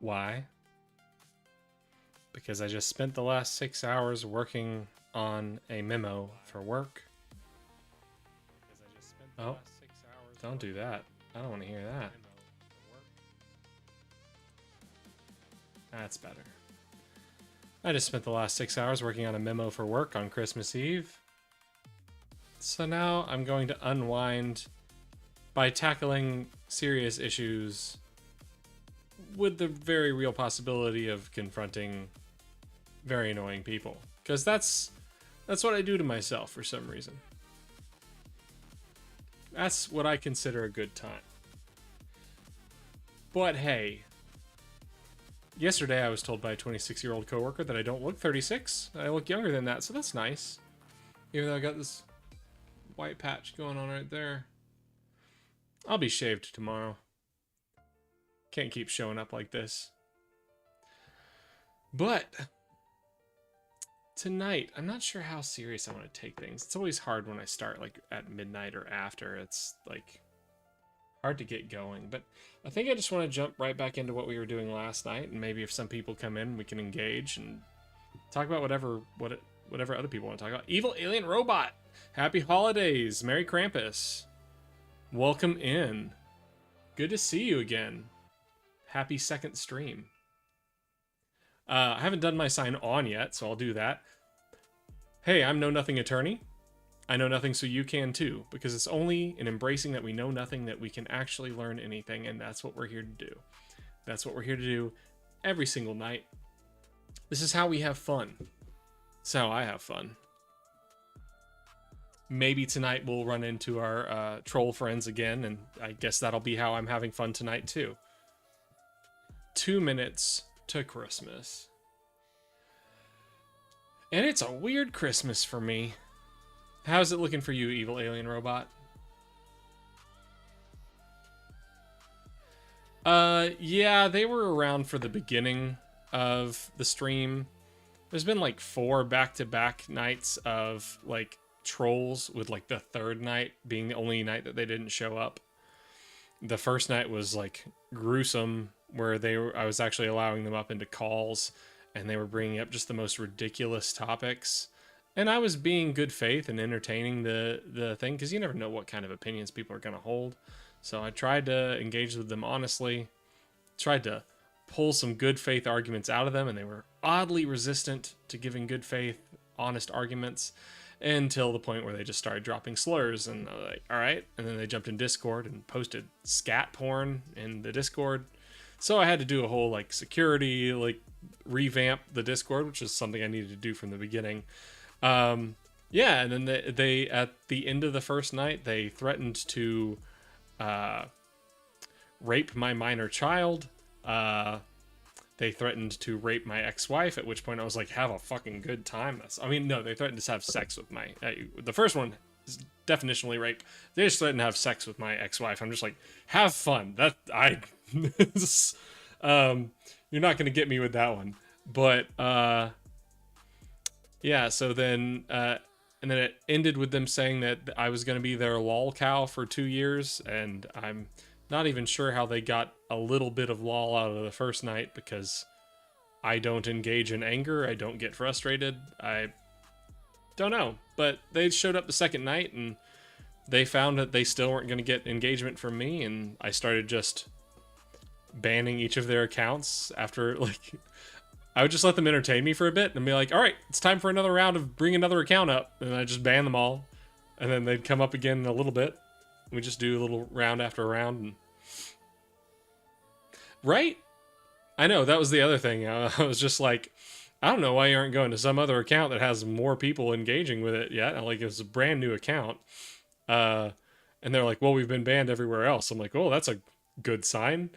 Why? Because I just spent the last 6 hours working on a memo for work. Oh, don't do that. I don't want to hear that. That's better. I just spent the last 6 hours working on a memo for work on Christmas Eve. So now I'm going to unwind by tackling serious issues with the very real possibility of confronting very annoying people. Because that's what I do to myself for some reason. That's what I consider a good time. But hey, yesterday I was told by a 26-year-old coworker that I don't look 36. I look younger than that, so that's nice. Even though I got this white patch going on right there. I'll be shaved tomorrow. Can't keep showing up like this. But tonight, I'm not sure how serious I want to take things. It's always hard when I start like at midnight or after. It's like hard to get going. But I think I just want to jump right back into what we were doing last night, and maybe if some people come in, we can engage and talk about whatever other people want to talk about. Evil alien robot. Happy holidays. Merry Krampus. Welcome in. Good to see you again. Happy second stream. I haven't done my sign on yet, so I'll do that. Hey, I'm Know Nothing Attorney. I know nothing, so you can too, because it's only in embracing that we know nothing that we can actually learn anything, and that's what we're here to do. That's what we're here to do every single night. This is how we have fun. It's how I have fun. Maybe tonight we'll run into our troll friends again, and I guess that'll be how I'm having fun tonight too. 2 minutes to Christmas. And it's a weird Christmas for me. How's it looking for you, evil alien robot? Yeah, they were around for the beginning of the stream. There's been like 4 back-to-back nights of like trolls, with like the third night being the only night that they didn't show up. The first night was like gruesome, where I was actually allowing them up into calls, and they were bringing up just the most ridiculous topics. And I was being good faith and entertaining the thing, because you never know what kind of opinions people are going to hold. So I tried to engage with them honestly, tried to pull some good faith arguments out of them, and they were oddly resistant to giving good faith, honest arguments, until the point where they just started dropping slurs, and I was like, all right. And then they jumped in Discord and posted scat porn in the Discord. So I had to do a whole like security, like revamp the Discord, which is something I needed to do from the beginning. Yeah, and then they at the end of the first night, they threatened to rape my minor child. They threatened to rape my ex-wife, at which point I was like, have a fucking good time. No, they threatened to have sex with my... the first one is definitionally rape. They just threatened to have sex with my ex-wife. I'm just like, have fun. You're not going to get me with that one. But, yeah, so then... and then it ended with them saying that I was going to be their lol cow for 2 years, and I'm not even sure how they got a little bit of lol out of the first night, because I don't engage in anger, I don't get frustrated, I don't know. But they showed up the second night, and they found that they still weren't going to get engagement from me, and I started just banning each of their accounts after, like... I would just let them entertain me for a bit and be like, all right, it's time for another round of bring another account up. And I just ban them all. And then they'd come up again in a little bit. We just do a little round after round. And... Right? I know, that was the other thing. I was just like, I don't know why you aren't going to some other account that has more people engaging with it yet. Like, it's a brand new account. And they're like, well, we've been banned everywhere else. I'm like, oh, that's a good sign.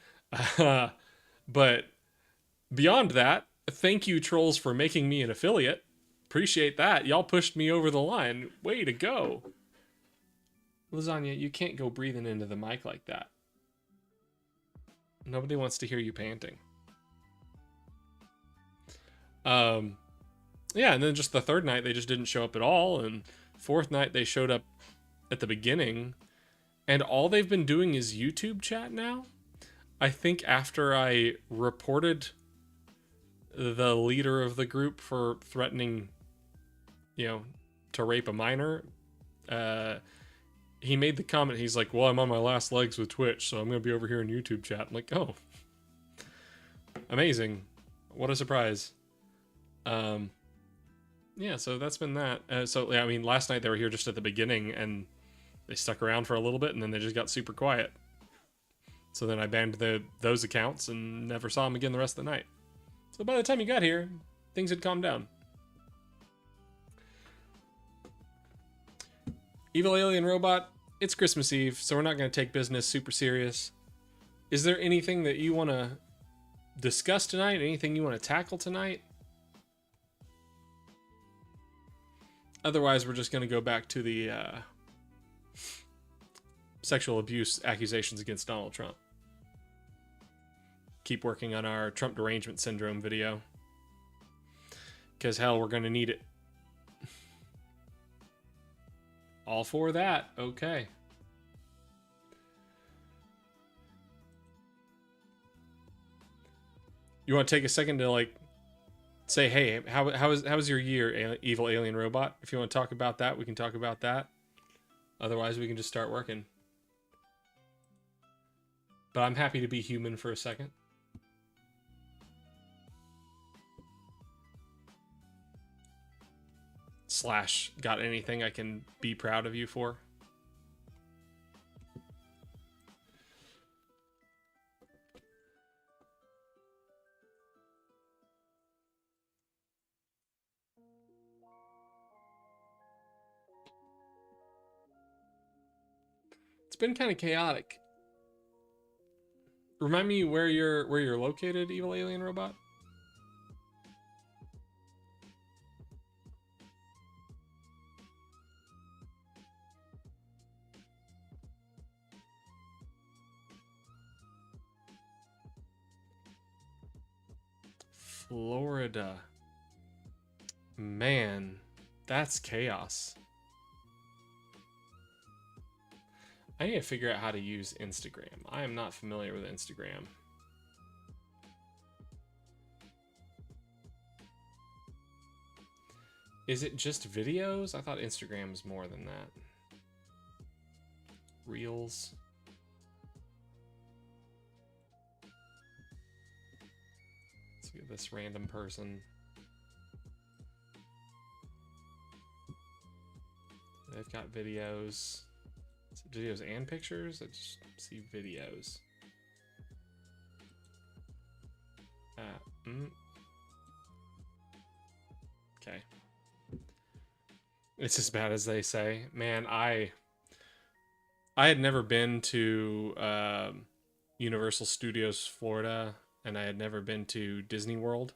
But beyond that, thank you, trolls, for making me an affiliate. Appreciate that. Y'all pushed me over the line. Way to go. Lasagna, you can't go breathing into the mic like that. Nobody wants to hear you panting. Yeah, and then just the third night, they just didn't show up at all. And fourth night, they showed up at the beginning. And all they've been doing is YouTube chat now. I think after I reported the leader of the group for threatening, to rape a minor, he made the comment. He's like, well, I'm on my last legs with Twitch, so I'm going to be over here in YouTube chat. I'm like, oh, amazing. What a surprise. Yeah, so that's been that. Last night they were here just at the beginning, and they stuck around for a little bit, and then they just got super quiet. So then I banned those accounts and never saw them again the rest of the night. So by the time you got here, things had calmed down. Evil Alien Robot, it's Christmas Eve, so we're not going to take business super serious. Is there anything that you want to discuss tonight? Anything you want to tackle tonight? Otherwise, we're just going to go back to the sexual abuse accusations against Donald Trump. Keep working on our Trump derangement syndrome video. Because hell, we're going to need it. All for that. Okay. You want to take a second to say, hey, how was your year, Evil Alien Robot? If you want to talk about that, we can talk about that. Otherwise, we can just start working. But I'm happy to be human for a second. / got anything I can be proud of you for? It's been kind of chaotic. Remind me where you're located, Evil Alien Robot? Florida. Man, that's chaos. I need to figure out how to use Instagram. I am not familiar with Instagram. Is it just videos? I thought Instagram was more than that. Reels. Let's get this random person. They've got videos. Is it videos and pictures? I just see videos. Okay. It's as bad as they say. Man, I had never been to Universal Studios Florida, and I had never been to Disney World.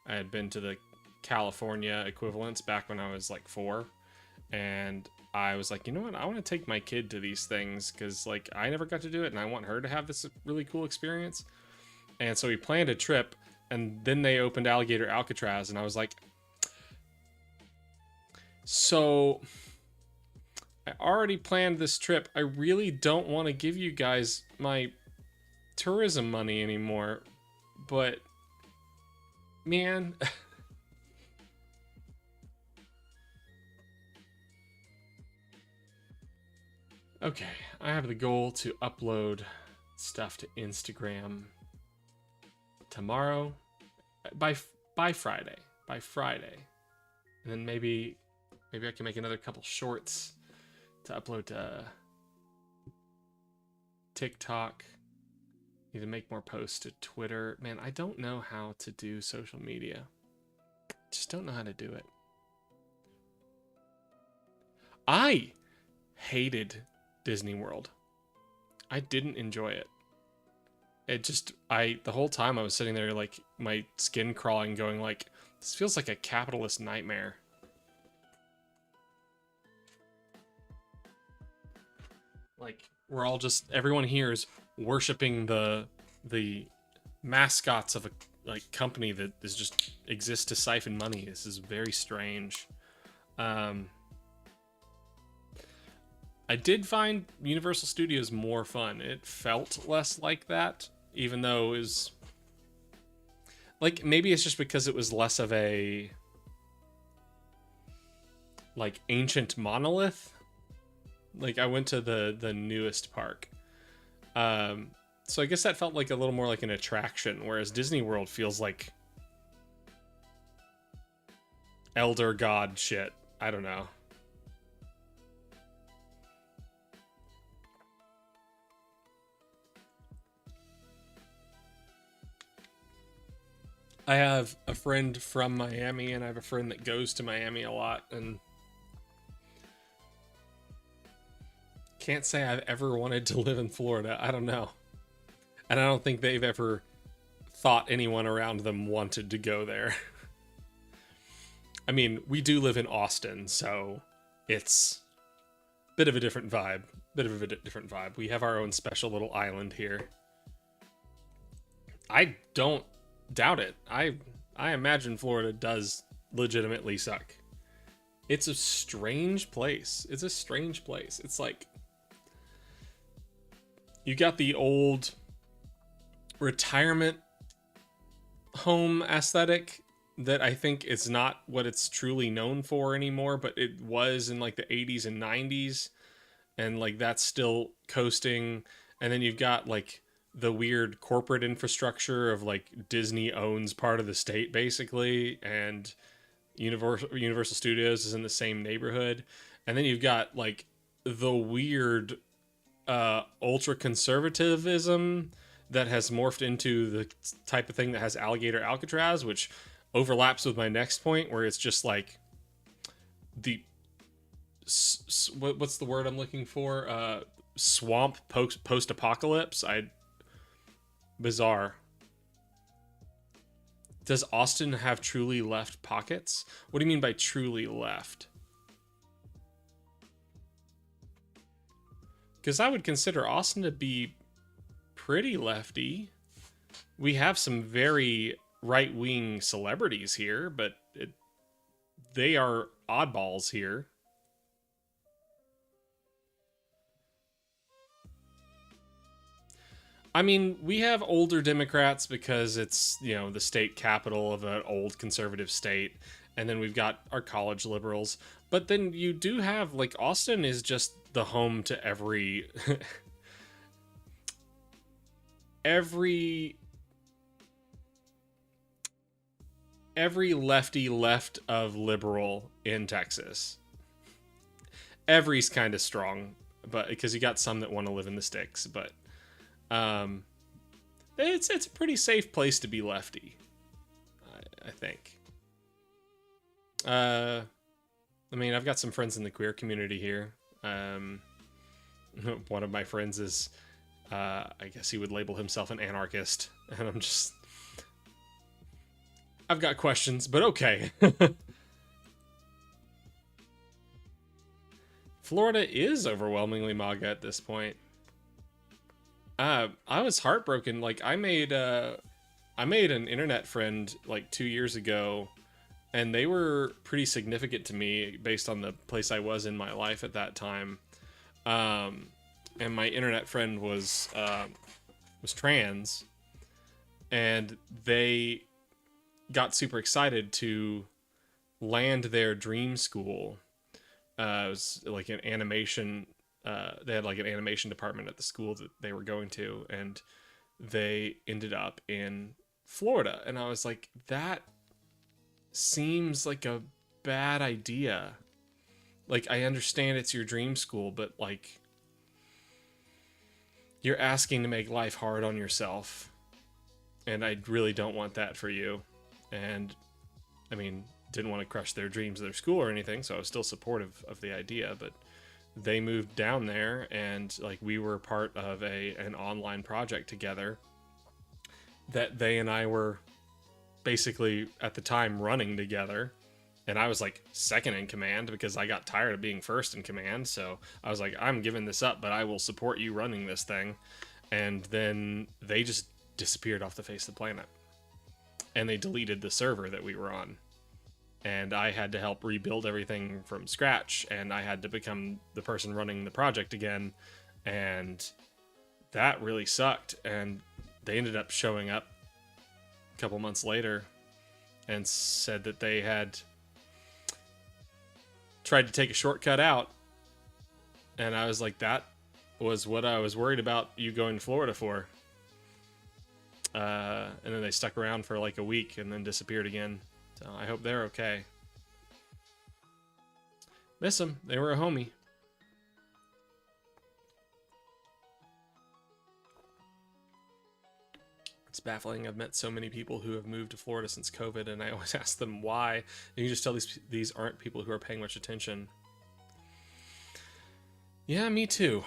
I had been to the California equivalents back when I was like 4, and I was like, you know what? I want to take my kid to these things because like I never got to do it, and I want her to have this really cool experience. And so we planned a trip, and then they opened Alligator Alcatraz, and I was like, so I already planned this trip. I really don't want to give you guys my tourism money anymore, but man. Okay, I have the goal to upload stuff to Instagram tomorrow by Friday. By Friday. And then maybe I can make another couple shorts to upload to TikTok. Need to make more posts to Twitter. Man, I don't know how to do social media. Just don't know how to do it. I hated Disney World. I didn't enjoy it. The whole time I was sitting there like my skin crawling going like, this feels like a capitalist nightmare. Like we're all just, everyone here is worshiping the mascots of a like company that is just exists to siphon money. This is very strange. I did find Universal Studios more fun. It felt less like that, even though it was like, maybe it's just because it was less of a like ancient monolith. Like, I went to the newest park. So I guess that felt like a little more like an attraction, whereas Disney World feels like elder god shit. I don't know. I have a friend from Miami, and I have a friend that goes to Miami a lot, and can't say I've ever wanted to live in Florida. I don't know. And I don't think they've ever thought anyone around them wanted to go there. I mean, we do live in Austin, so it's a bit of a different vibe. We have our own special little island here. I don't doubt it. I imagine Florida does legitimately suck. It's a strange place. It's like, you got the old retirement home aesthetic that I think is not what it's truly known for anymore, but it was in like the 80s and 90s, and like that's still coasting. And then you've got like the weird corporate infrastructure of like Disney owns part of the state basically, and Universal Studios is in the same neighborhood. And then you've got like the weird ultra conservatism that has morphed into the type of thing that has Alligator Alcatraz, which overlaps with my next point, where it's just like the what's the word I'm looking for? Swamp post apocalypse. Bizarre. Does Austin have truly left pockets? What do you mean by truly left? Because I would consider Austin to be pretty lefty. We have some very right-wing celebrities here, but they are oddballs here. I mean, we have older Democrats because it's, the state capital of an old conservative state, and then we've got our college liberals. But then you do have, like, Austin is just the home to every every lefty left of liberal in Texas. Every's kind of strong, but because you got some that want to live in the sticks, but it's a pretty safe place to be lefty, I think. I mean, I've got some friends in the queer community here. One of my friends is, I guess he would label himself an anarchist, and I've got questions, but okay. Florida is overwhelmingly MAGA at this point. I was heartbroken. Like, I made an internet friend like 2 years ago, and they were pretty significant to me based on the place I was in my life at that time. And my internet friend was trans, and they got super excited to land their dream school. It was like an animation. They had like an animation department at the school that they were going to, and they ended up in Florida. And I was like, that seems like a bad idea. Like, I understand it's your dream school, but like, you're asking to make life hard on yourself, and I really don't want that for you. And I mean, didn't want to crush their dreams of their school or anything, so I was still supportive of the idea. But they moved down there, and like, we were part of an online project together that they and I were basically at the time running together. And I was like second in command because I got tired of being first in command. So I was like, I'm giving this up, but I will support you running this thing. And then they just disappeared off the face of the planet. And they deleted the server that we were on. And I had to help rebuild everything from scratch. And I had to become the person running the project again. And that really sucked. And they ended up showing up a couple months later and said that they had tried to take a shortcut out. And I was like, that was what I was worried about you going to Florida for. And then they stuck around for like a week and then disappeared again. So I hope they're okay. Miss them. They were a homie. It's baffling. I've met so many people who have moved to Florida since COVID, and I always ask them why. And you just tell these aren't people who are paying much attention. Yeah, me too.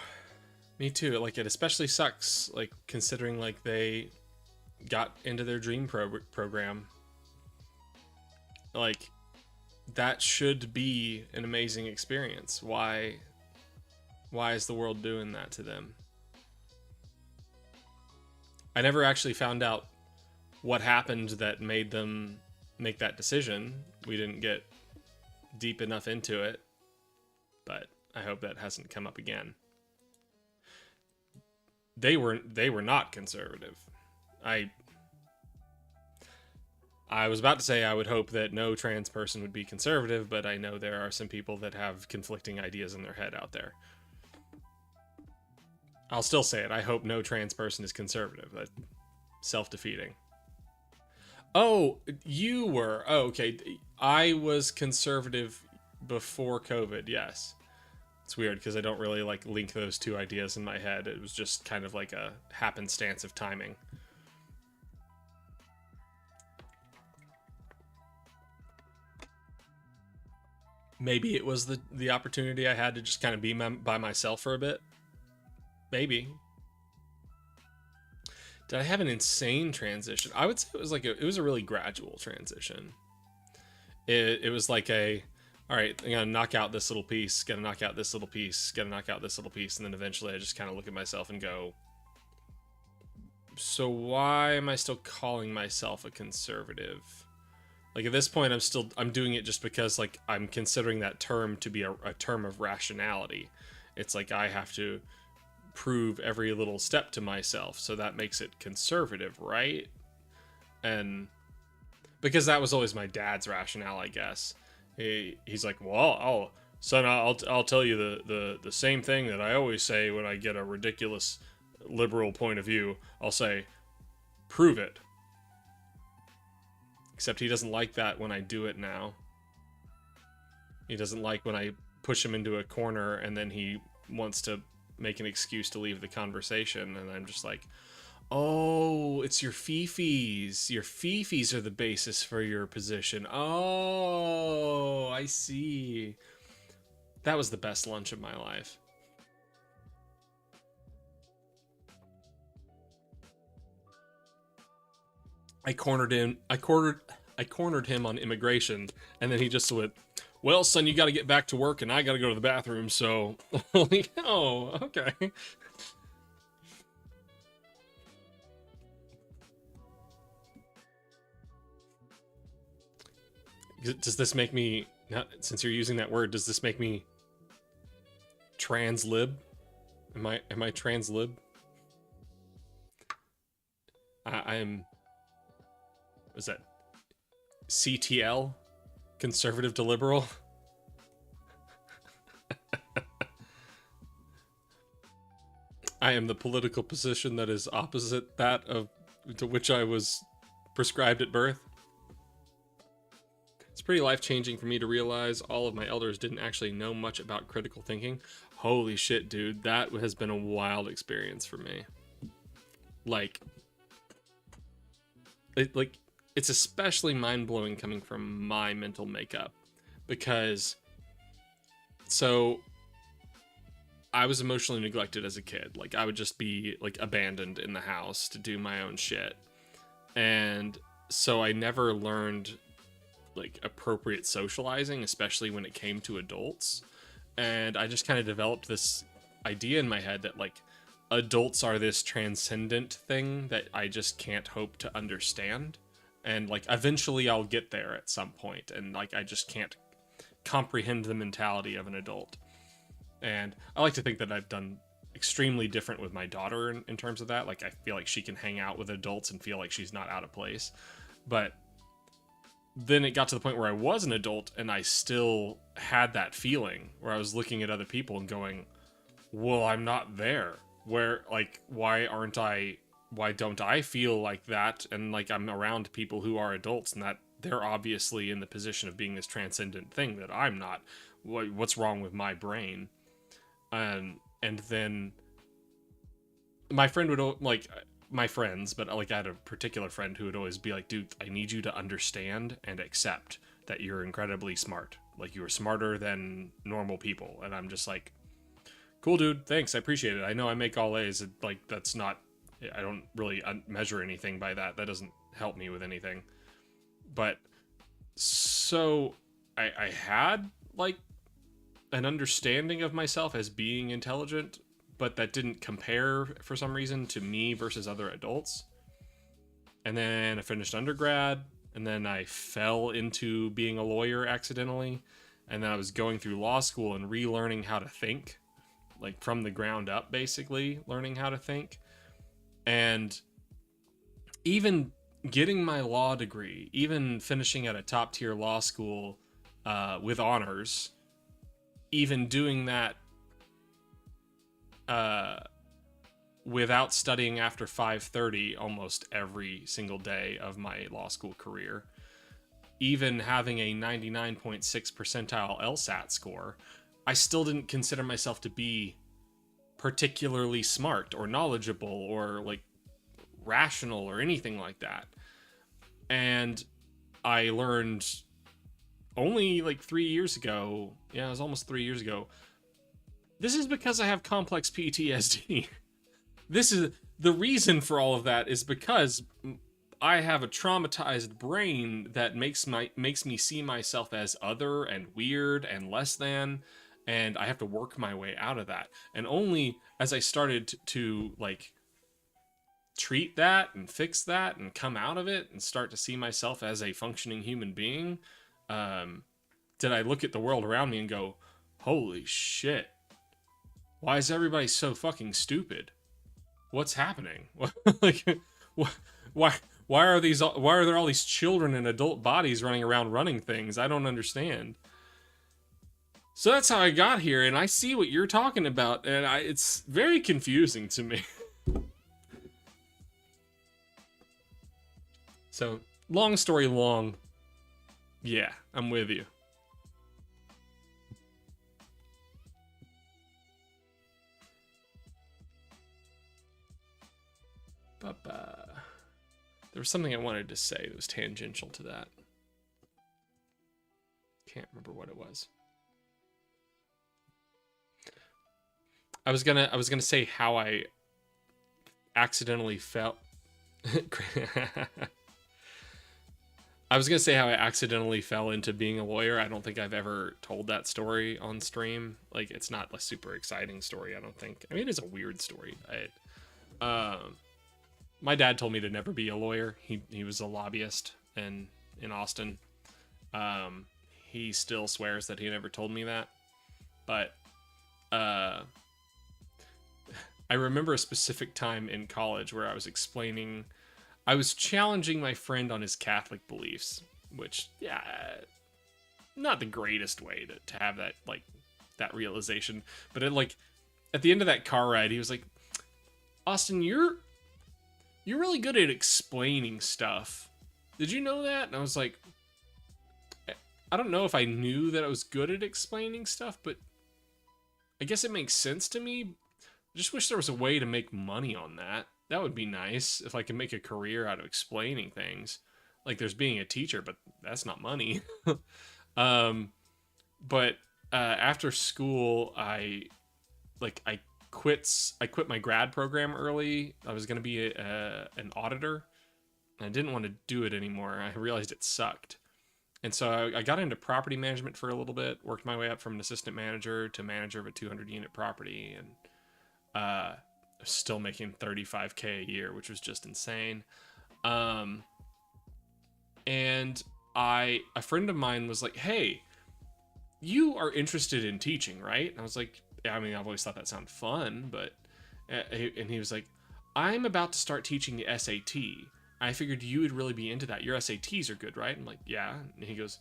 Me too. Like, it especially sucks, like, considering, like, they got into their dream program. Like, that should be an amazing experience. Why is the world doing that to them? I never actually found out what happened that made them make that decision. We didn't get deep enough into it, but I hope that hasn't come up again. They were not conservative. I was about to say I would hope that no trans person would be conservative, but I know there are some people that have conflicting ideas in their head out there. I'll still say it. I hope no trans person is conservative. That's self-defeating. Oh, you were. Oh, okay. I was conservative before COVID, yes. It's weird because I don't really like link those two ideas in my head. It was just kind of like a happenstance of timing. Maybe it was the opportunity I had to just kind of be by myself for a bit. Maybe. Did I have an insane transition? I would say it was like it was a really gradual transition. It was like all right, I'm gonna knock out this little piece, gotta knock out this little piece, gotta knock out this little piece, and then eventually I just kind of look at myself and go, so why am I still calling myself a conservative? Like, at this point, I'm doing it just because, like, I'm considering that term to be a term of rationality. It's like I have to prove every little step to myself, so that makes it conservative, right? And because that was always my dad's rationale, I guess. He's like, well, I'll tell you the same thing that I always say when I get a ridiculous liberal point of view. I'll say, prove it. Except he doesn't like that when I do it now. He doesn't like when I push him into a corner and then he wants to make an excuse to leave the conversation, and I'm just like, oh, it's your fifis. Your fifis are the basis for your position. Oh, I see. That was the best lunch of my life. I cornered him on immigration, and then he just went, well, son, you got to get back to work, and I got to go to the bathroom, so... like, oh, okay. Does this make me... since you're using that word, does this make me... translib? Am I translib? I'm... What's that? CTL? Conservative to liberal? I am the political position that is opposite that of to which I was prescribed at birth. It's pretty life-changing for me to realize all of my elders didn't actually know much about critical thinking. Holy shit, dude. That has been a wild experience for me. Like, it's especially mind-blowing coming from my mental makeup, because so I was emotionally neglected as a kid. Like, I would just be like abandoned in the house to do my own shit, and so I never learned like appropriate socializing, especially when it came to adults. And I just kind of developed this idea in my head that like adults are this transcendent thing that I just can't hope to understand. And like eventually I'll get there at some point, and like I just can't comprehend the mentality of an adult. And I like to think that I've done extremely different with my daughter in terms of that. Like, I feel like she can hang out with adults and feel like she's not out of place. But then it got to the point where I was an adult and I still had that feeling where I was looking at other people and going, well, I'm not there. Where, like, why don't I feel like that? And like, I'm around people who are adults and that they're obviously in the position of being this transcendent thing that I'm not. What's wrong with my brain? And then my friend would, like, my friends, but like I had a particular friend who would always be like, dude, I need you to understand and accept that you're incredibly smart. Like, you are smarter than normal people. And I'm just like, cool, dude, thanks, I appreciate it. I know I make all A's. Like, that's not, I don't really measure anything by that. That doesn't help me with anything. But so I had like an understanding of myself as being intelligent, but that didn't compare for some reason to me versus other adults. And then I finished undergrad, and then I fell into being a lawyer accidentally. And then I was going through law school and relearning how to think, like from the ground up, basically learning how to think. And even getting my law degree, even finishing at a top tier law school with honors, even doing that without studying after 5:30 almost every single day of my law school career, even having a 99.6 percentile LSAT score, I still didn't consider myself to be particularly smart or knowledgeable or like rational or anything like that. And I learned only like 3 years ago, yeah, it was almost 3 years ago, this is because I have complex PTSD. This is the reason for all of that, is because I have a traumatized brain that makes me see myself as other and weird and less than, and I have to work my way out of that. And only as I started to like treat that and fix that and come out of it and start to see myself as a functioning human being, did I look at the world around me and go, holy shit, why is everybody so fucking stupid? What's happening? Like, why are there all these children in adult bodies running around running things? I don't understand. So that's how I got here, and I see what you're talking about, and it's very confusing to me. So, long story long, yeah, I'm with you. But there was something I wanted to say that was tangential to that. Can't remember what it was. I was gonna say how I accidentally fell. I was gonna say how I accidentally fell into being a lawyer. I don't think I've ever told that story on stream. Like, it's not a super exciting story, I don't think. I mean, it is a weird story. My dad told me to never be a lawyer. He was a lobbyist in Austin. He still swears that he never told me that. But I remember a specific time in college where I was challenging my friend on his Catholic beliefs, which, yeah, not the greatest way to have that, like, that realization. But at the end of that car ride, he was like, Austin, you're really good at explaining stuff. Did you know that? And I was like, I don't know if I knew that I was good at explaining stuff, but I guess it makes sense to me. I just wish there was a way to make money on that. That would be nice if I could make a career out of explaining things. Like, there's being a teacher, but that's not money. But after school, I quit my grad program early. I was going to be an auditor, and I didn't want to do it anymore. I realized it sucked. And so I got into property management for a little bit, worked my way up from an assistant manager to manager of a 200-unit property, and still making $35K a year, which was just insane. And a friend of mine was like, hey, you are interested in teaching, right? And I was like, yeah, I mean, I've always thought that sounded fun, but And he was like, I'm about to start teaching the SAT. I figured you would really be into that. Your SATs are good, right? I'm like, yeah. And he goes,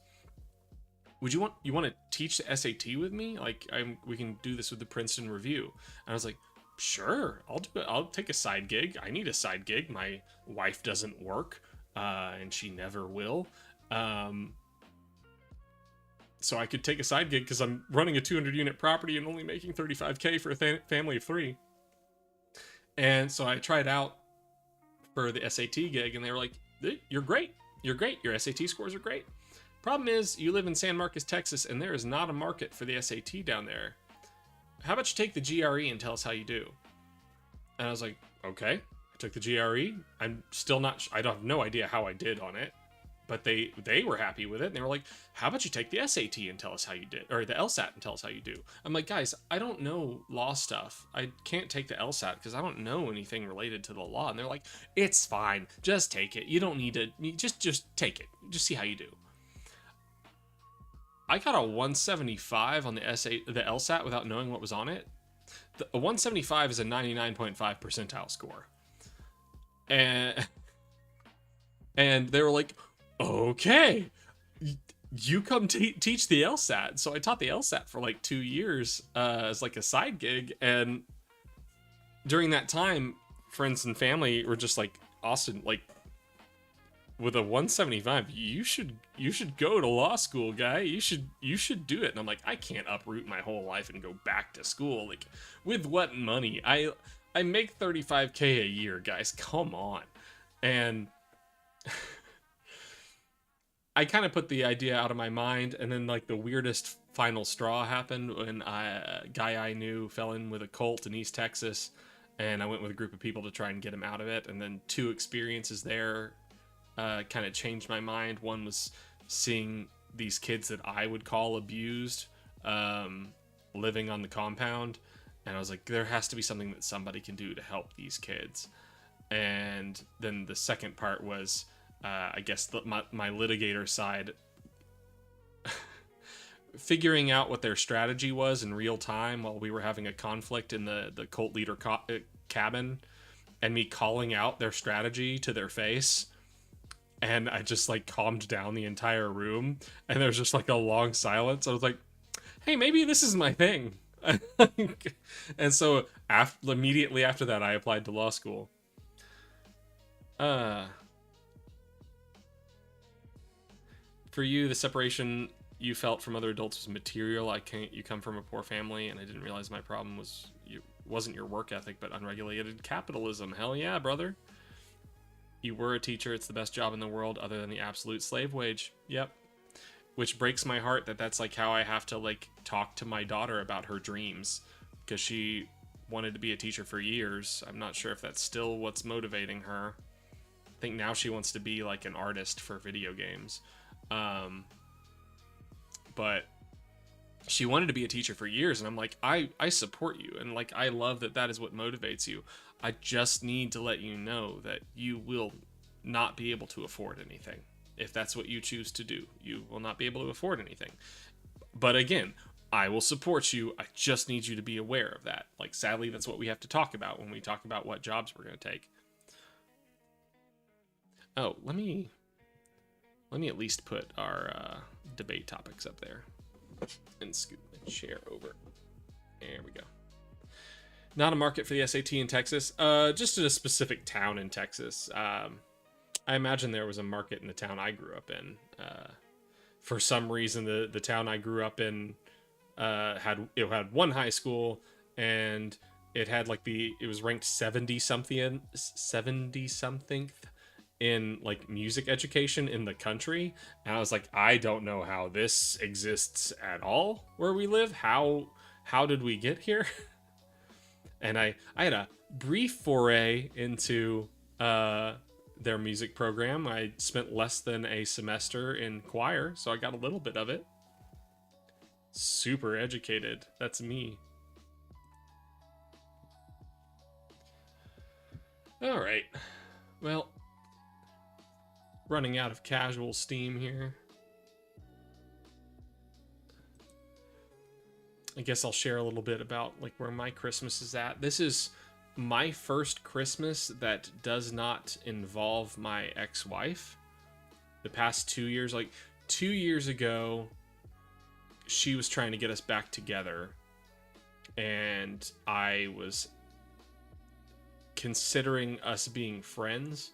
would you want to teach the SAT with me? Like, we can do this with the Princeton Review. And I was like, sure, I'll do it. I'll take a side gig. I need a side gig. My wife doesn't work, and she never will. So I could take a side gig because I'm running a 200 unit property and only making $35K for a family of 3. And so I tried out for the SAT gig, and they were like, you're great. You're great. Your SAT scores are great. Problem is, you live in San Marcos, Texas, and there is not a market for the SAT down there. How about you take the GRE and tell us how you do? And I was like, okay. I took the GRE. I'm still not, I don't have no idea how I did on it, but they were happy with it. And they were like, how about you take the SAT and tell us how you did, or the LSAT and tell us how you do? I'm like, guys, I don't know law stuff. I can't take the LSAT because I don't know anything related to the law. And they're like, it's fine. Just take it. You don't need to, just take it. Just see how you do. I got a 175 on the LSAT without knowing what was on it. A 175 is a 99.5 percentile score. And they were like, okay, you come teach the LSAT. So I taught the LSAT for like 2 years as like a side gig. And during that time, friends and family were just like, Austin, like, with a 175, you should go to law school, guy. You should do it. And I'm like, I can't uproot my whole life and go back to school. Like, with what money? I make $35K a year, guys. Come on. And I kind of put the idea out of my mind, and then like the weirdest final straw happened when a guy I knew fell in with a cult in East Texas, and I went with a group of people to try and get him out of it. And then 2 experiences there kind of changed my mind. One was seeing these kids that I would call abused living on the compound, and I was like, there has to be something that somebody can do to help these kids. And then the second part was I guess my litigator side figuring out what their strategy was in real time while we were having a conflict in the cult leader cabin, and me calling out their strategy to their face. And I just like calmed down the entire room, and there was just like a long silence. I was like, hey, maybe this is my thing. And so immediately after that, I applied to law school. For you, the separation you felt from other adults was material. You come from a poor family, and I didn't realize my problem wasn't your work ethic, but unregulated capitalism. Hell yeah, brother. You were a teacher. It's the best job in the world other than the absolute slave wage. Yep. Which breaks my heart that that's like how I have to like talk to my daughter about her dreams, because she wanted to be a teacher for years. I'm not sure if that's still what's motivating her. I think now she wants to be like an artist for video games. But she wanted to be a teacher for years, and I'm like, I support you, and like I love that is what motivates you. I just need to let you know that you will not be able to afford anything. If that's what you choose to do, you will not be able to afford anything. But again, I will support you. I just need you to be aware of that. Like, sadly, that's what we have to talk about when we talk about what jobs we're going to take. Oh, let me at least put our debate topics up there and scoot the chair over. There we go. Not a market for the SAT in Texas. Just in a specific town in Texas. I imagine there was a market in the town I grew up in. For some reason, the town I grew up in had one high school, and it had like it was ranked 70 something in like music education in the country. And I was like, I don't know how this exists at all where we live. How did we get here? And I had a brief foray into their music program. I spent less than a semester in choir, so I got a little bit of it. Super educated. That's me. All right. Well, running out of casual steam here. I guess I'll share a little bit about like where my Christmas is at. This is my first Christmas that does not involve my ex-wife. The past 2 years, like 2 years ago, she was trying to get us back together, and I was considering us being friends,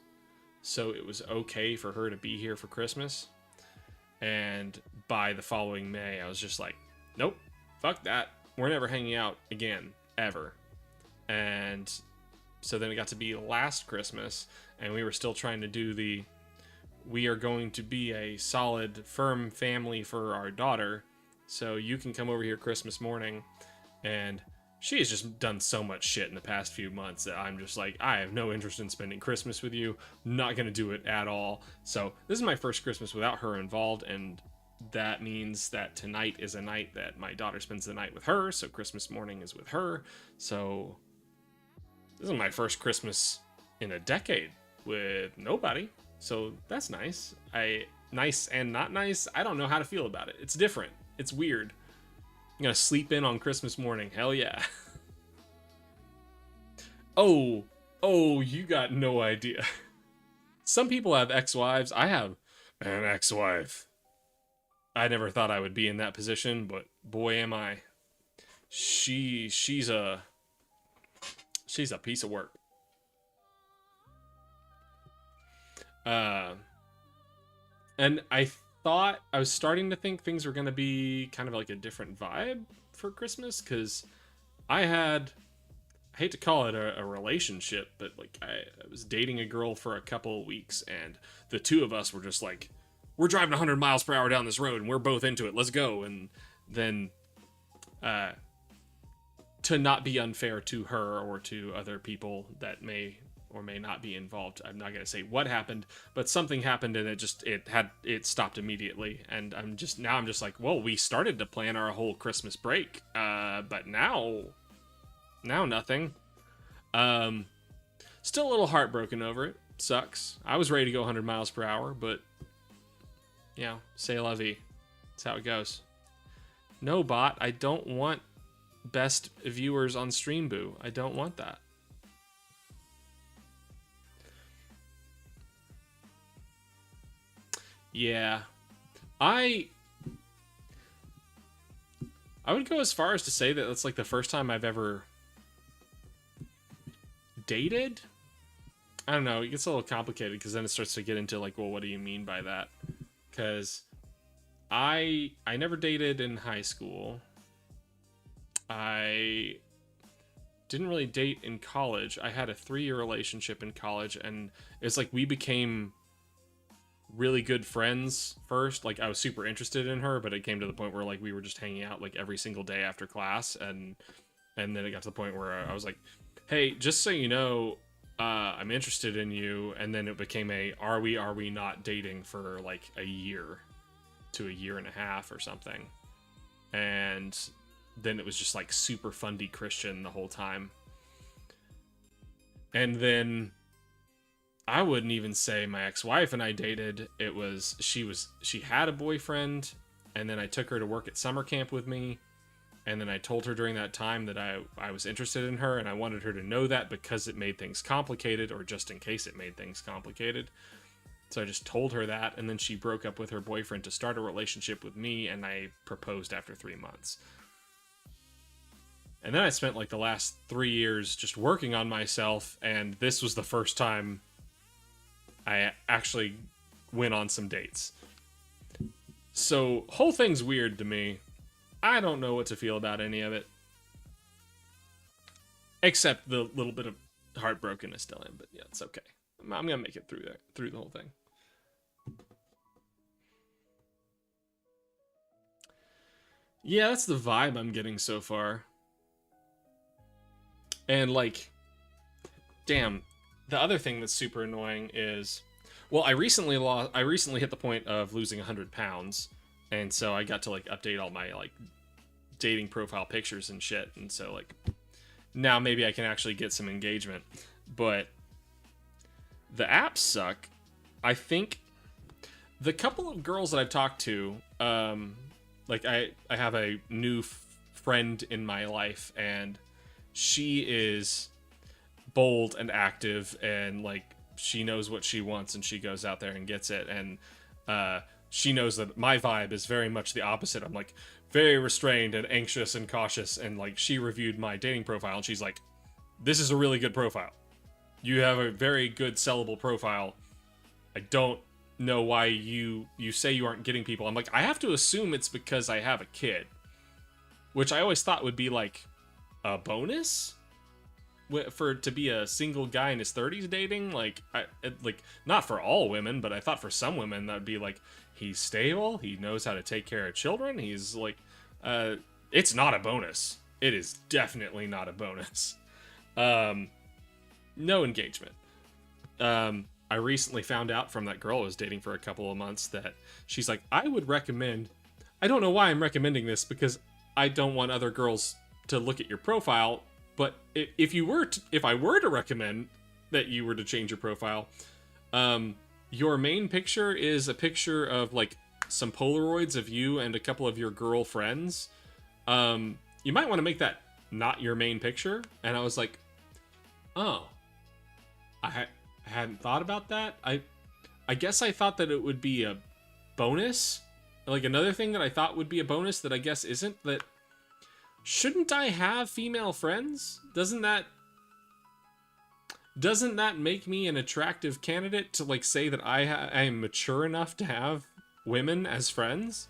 so it was okay for her to be here for Christmas. And by the following May, I was just like, nope, fuck that. We're never hanging out again, ever. And so then it got to be last Christmas, and we were still trying to do we are going to be a solid, firm family for our daughter, so you can come over here Christmas morning. And she has just done so much shit in the past few months that I'm just like, I have no interest in spending Christmas with you. Not going to do it at all. So this is my first Christmas without her involved, and that means that tonight is a night that my daughter spends the night with her, so Christmas morning is with her. So this is my first Christmas in a decade with nobody. So that's nice. Nice and not nice. I don't know how to feel about it. It's different. It's weird. I'm gonna sleep in on Christmas morning. Hell yeah. Oh, you got no idea. Some people have ex-wives. I have an ex-wife. I never thought I would be in that position, but boy am I. She's a piece of work. And I was starting to think things were going to be kind of like a different vibe for Christmas, because I hate to call it a relationship, but like I was dating a girl for a couple of weeks, and the two of us were just like, we're driving 100 miles per hour down this road and we're both into it. Let's go. And then, to not be unfair to her or to other people that may or may not be involved, I'm not going to say what happened, but something happened, and it stopped immediately. And I'm just like, well, we started to plan our whole Christmas break, but now nothing. Still a little heartbroken over it. Sucks. I was ready to go 100 miles per hour, but yeah, c'est la vie. That's how it goes. No, bot, I don't want best viewers on Stream Boo. I don't want that. Yeah, I would go as far as to say that it's like the first time I've ever dated. I don't know, it gets a little complicated because then it starts to get into like, well, what do you mean by that? Because I never dated in high school. I didn't really date in college. I had a 3-year relationship in college, and it's like we became really good friends first. Like I was super interested in her, but it came to the point where like we were just hanging out like every single day after class, and then it got to the point where I was like, hey, just so you know, I'm interested in you. And then it became are we not dating for like a year to a year and a half or something. And then it was just like super fundy Christian the whole time. And then I wouldn't even say my ex-wife and I dated. She had a boyfriend, and then I took her to work at summer camp with me. And then I told her during that time that I was interested in her, and I wanted her to know that because it made things complicated, or just in case it made things complicated. So I just told her that, and then she broke up with her boyfriend to start a relationship with me, and I proposed after 3 months. And then I spent like the last 3 years just working on myself, and this was the first time I actually went on some dates. So, whole thing's weird to me. I don't know what to feel about any of it. Except the little bit of heartbrokenness still in, but yeah, it's okay. I'm gonna make it through the whole thing. Yeah, that's the vibe I'm getting so far. And like, damn, the other thing that's super annoying is, well, I recently hit the point of losing 100 pounds, and so I got to like update all my like dating profile pictures and shit, and so like now maybe I can actually get some engagement. But the apps suck. I think the couple of girls that I've talked to, like I have a new friend in my life, and she is bold and active, and like she knows what she wants and she goes out there and gets it. And she knows that my vibe is very much the opposite. I'm like very restrained and anxious and cautious, and like she reviewed my dating profile and she's like, this is a really good profile. You have a very good sellable profile. I don't know why you say you aren't getting people. I'm like, I have to assume it's because I have a kid, which I always thought would be like a bonus for to be a single guy in his 30s dating. Like, like not for all women, but I thought for some women that would be like, he's stable, he knows how to take care of children, he's like, it's not a bonus. It is definitely not a bonus. No engagement. I recently found out from that girl I was dating for a couple of months that she's like, I would recommend, I don't know why I'm recommending this, because I don't want other girls to look at your profile, but if I were to recommend that you were to change your profile, your main picture is a picture of like some Polaroids of you and a couple of your girlfriends. You might want to make that not your main picture. And I was like, oh, I hadn't thought about that. I guess I thought that it would be a bonus. Like another thing that I thought would be a bonus that I guess isn't, that shouldn't I have female friends? Doesn't that make me an attractive candidate to like say that I am mature enough to have women as friends?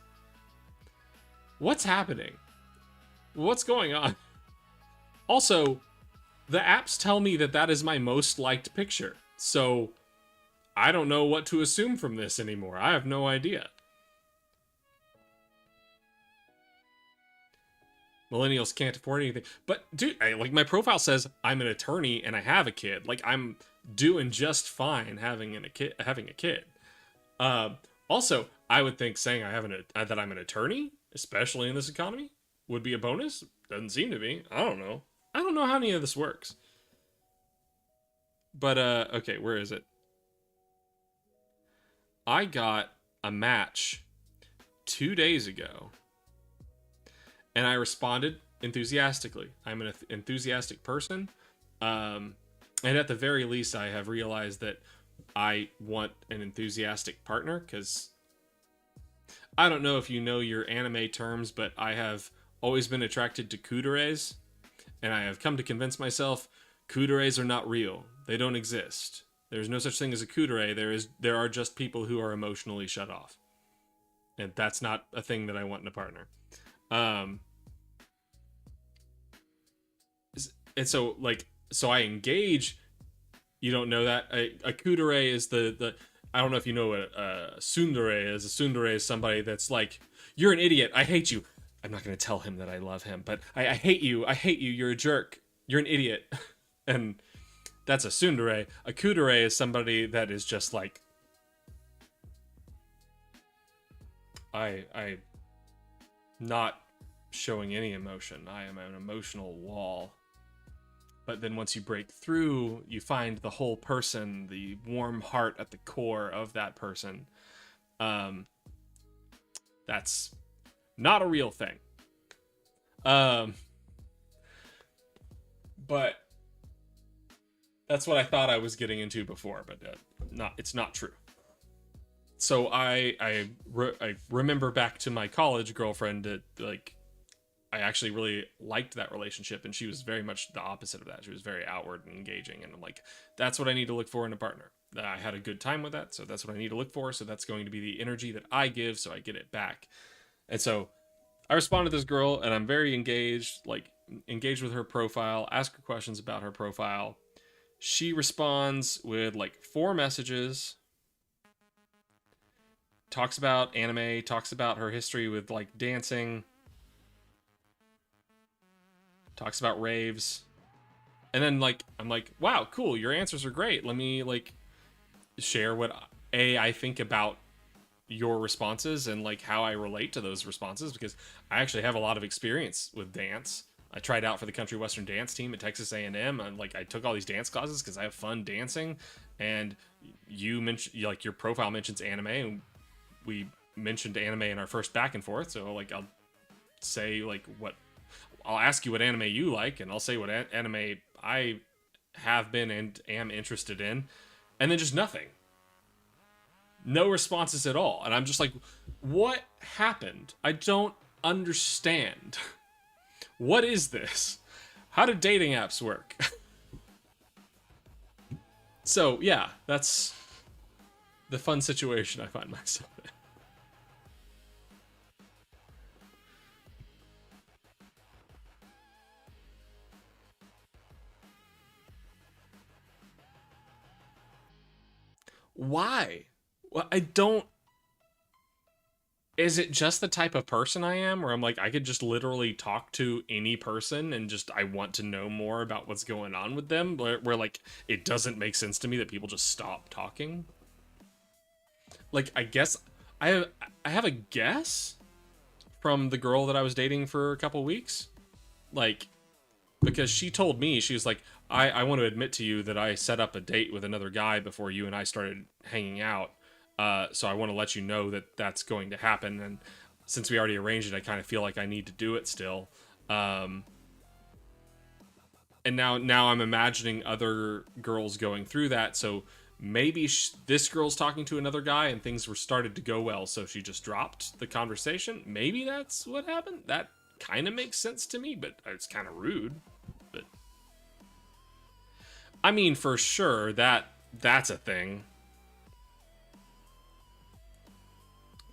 What's happening? What's going on? Also, the apps tell me that that is my most liked picture. So I don't know what to assume from this anymore. I have no idea. Millennials can't afford anything. But dude, like my profile says I'm an attorney and I have a kid. Like I'm doing just fine having a kid. Also, I would think saying that I'm an attorney, especially in this economy, would be a bonus. Doesn't seem to be. I don't know. I don't know how any of this works. But okay, where is it? I got a match 2 days ago. And I responded enthusiastically. I'm an enthusiastic person. And at the very least, I have realized that I want an enthusiastic partner, because I don't know if you know your anime terms, but I have always been attracted to kuderes. And I have come to convince myself kuderes are not real. They don't exist. There's no such thing as a kudere. There are just people who are emotionally shut off. And that's not a thing that I want in a partner. And so I engage. You don't know that a kudere is the I don't know if you know what a tsundere is. A tsundere is somebody that's like, you're an idiot, I hate you. I'm not going to tell him that I love him, but I hate you. You're a jerk. You're an idiot. And that's a tsundere. A kudere is somebody that is just like, I not showing any emotion. I am an emotional wall. But then once you break through, you find the whole person, the warm heart at the core of that person. That's not a real thing. But that's what I thought I was getting into before, but it's not true. So I remember back to my college girlfriend that like I actually really liked that relationship, and she was very much the opposite of that. She was very outward and engaging, and I'm like, that's what I need to look for in a partner. I had a good time with that, so that's what I need to look for. So that's going to be the energy that I give, so I get it back. And so I responded to this girl, and I'm very engaged with her profile, ask her questions about her profile. She responds with like 4 messages, talks about anime, talks about her history with like dancing, talks about raves. And then like I'm like, wow, cool, your answers are great. Let me like share what I think about your responses and like how I relate to those responses, because I actually have a lot of experience with dance. I tried out for the country western dance team at Texas A&M, and like I took all these dance classes because I have fun dancing. And you mentioned like your profile mentions anime, and we mentioned anime in our first back and forth. So like I'll say like I'll ask you what anime you like, and I'll say what anime I have been and am interested in, and then just nothing. No responses at all. And I'm just like, what happened? I don't understand. What is this? How do dating apps work? So, yeah, that's the fun situation I find myself in. Why? Well, I don't. Is it just the type of person I am where I'm like, I could just literally talk to any person and just, I want to know more about what's going on with them? Where like, it doesn't make sense to me that people just stop talking? Like, I guess I have a guess from the girl that I was dating for a couple weeks. Like, because she told me, she was like, I want to admit to you that I set up a date with another guy before you and I started hanging out. So I want to let you know that that's going to happen. And since we already arranged it, I kind of feel like I need to do it still. Um, and now I'm imagining other girls going through that. So maybe this girl's talking to another guy and things were started to go well. So she just dropped the conversation. Maybe that's what happened. That kind of makes sense to me, but it's kind of rude. But I mean, for sure, that's a thing.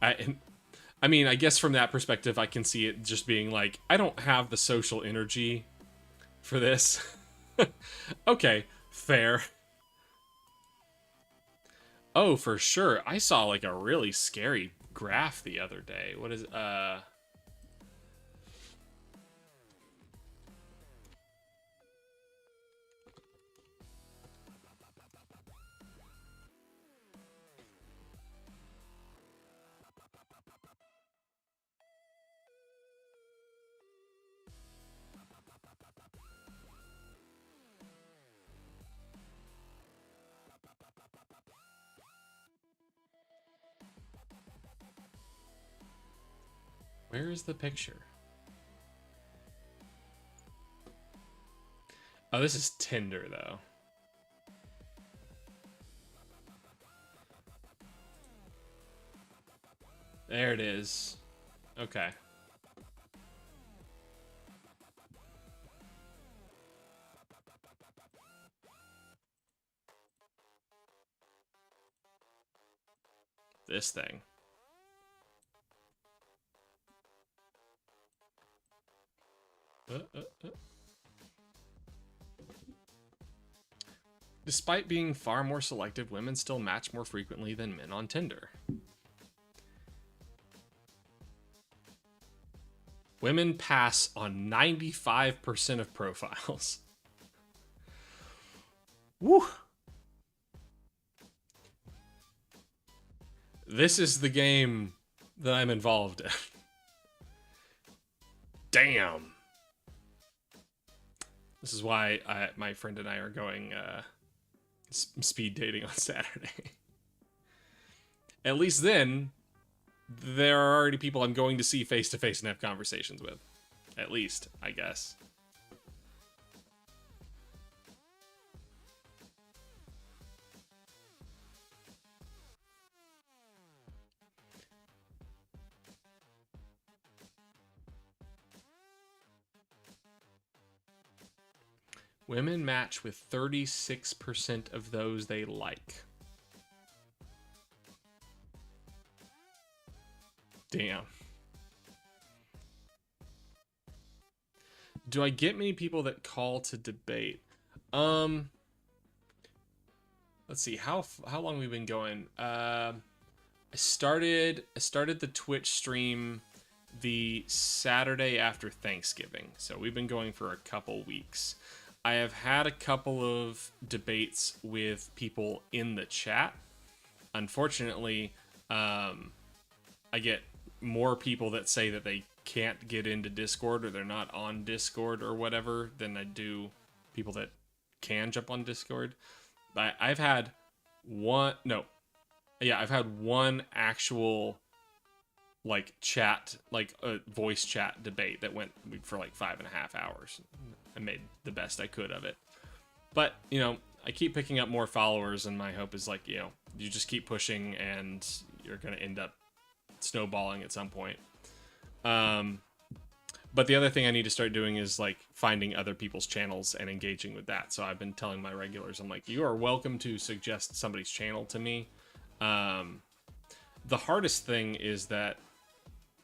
I I mean, I guess from that perspective, I can see it just being like, I don't have the social energy for this. Okay, fair. Oh, for sure. I saw like a really scary graph the other day. What is where is the picture? Oh, this is Tinder though. There it is. Okay. This thing. Uh, uh, uh. Despite being far more selective, women still match more frequently than men on Tinder. Women pass on 95% of profiles. Woo! This is the game that I'm involved in. Damn. This is why my friend and I are going speed dating on Saturday. At least then, there are already people I'm going to see face to face and have conversations with. At least, I guess. Women match with 36% of those they like. Damn. Do I get many people that call to debate? Let's see how long we've been going. I started the Twitch stream the Saturday after Thanksgiving, so we've been going for a couple weeks. I have had a couple of debates with people in the chat. Unfortunately, I get more people that say that they can't get into Discord or they're not on Discord or whatever than I do people that can jump on Discord. I've had one, no, yeah, I've had one actual like chat, like a voice chat debate that went for like 5.5 hours. I made the best I could of it. But, you know, I keep picking up more followers, and my hope is, like, you know, you just keep pushing and you're going to end up snowballing at some point. But the other thing I need to start doing is, like, finding other people's channels and engaging with that. So I've been telling my regulars, I'm like, you are welcome to suggest somebody's channel to me. The hardest thing is that,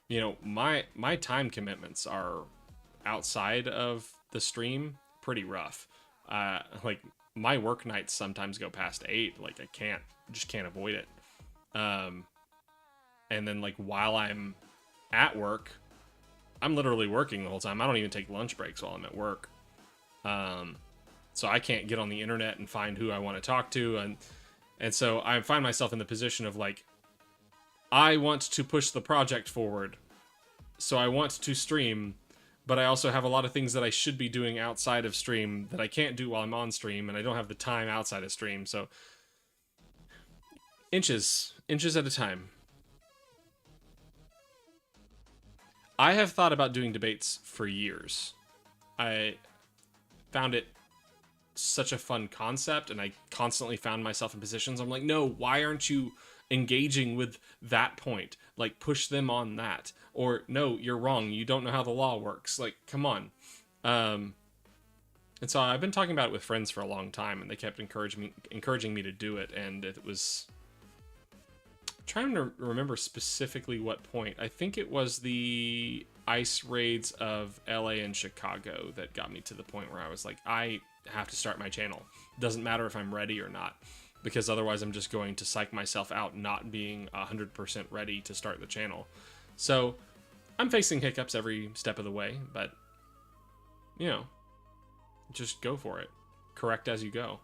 you know, my time commitments are outside of the stream pretty rough. Like, my work nights sometimes go past 8. Like, I just can't avoid it. And then, like, while I'm at work, I'm literally working the whole time. I don't even take lunch breaks while I'm at work. So I can't get on the internet and find who I want to talk to. And so I find myself in the position of, like, I want to push the project forward. So I want to stream, but I also have a lot of things that I should be doing outside of stream that I can't do while I'm on stream, and I don't have the time outside of stream. So inches at a time. I have thought about doing debates for years. I found it such a fun concept, and I constantly found myself in positions I'm like, no, why aren't you engaging with that point? Like, push them on that. Or, no, you're wrong, you don't know how the law works. Like, come on. And so I've been talking about it with friends for a long time, and they kept encouraging me to do it, and it was... trying to remember specifically what point. I think it was the ice raids of LA and Chicago that got me to the point where I was like, I have to start my channel. Doesn't matter if I'm ready or not, because otherwise I'm just going to psych myself out not being 100% ready to start the channel. So I'm facing hiccups every step of the way, but, you know, just go for it. Correct as you go.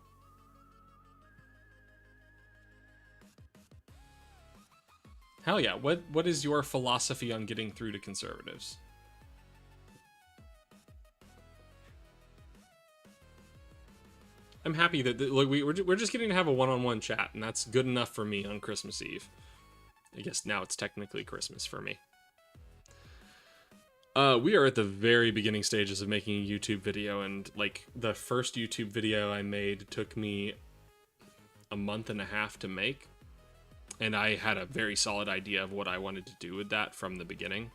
Hell yeah. What is your philosophy on getting through to conservatives? I'm happy that look, we're just getting to have a one-on-one chat, and that's good enough for me on Christmas Eve. I guess now it's technically Christmas for me. We are at the very beginning stages of making a YouTube video, and, like, the first YouTube video I made took me a month and a half to make. And I had a very solid idea of what I wanted to do with that from the beginning.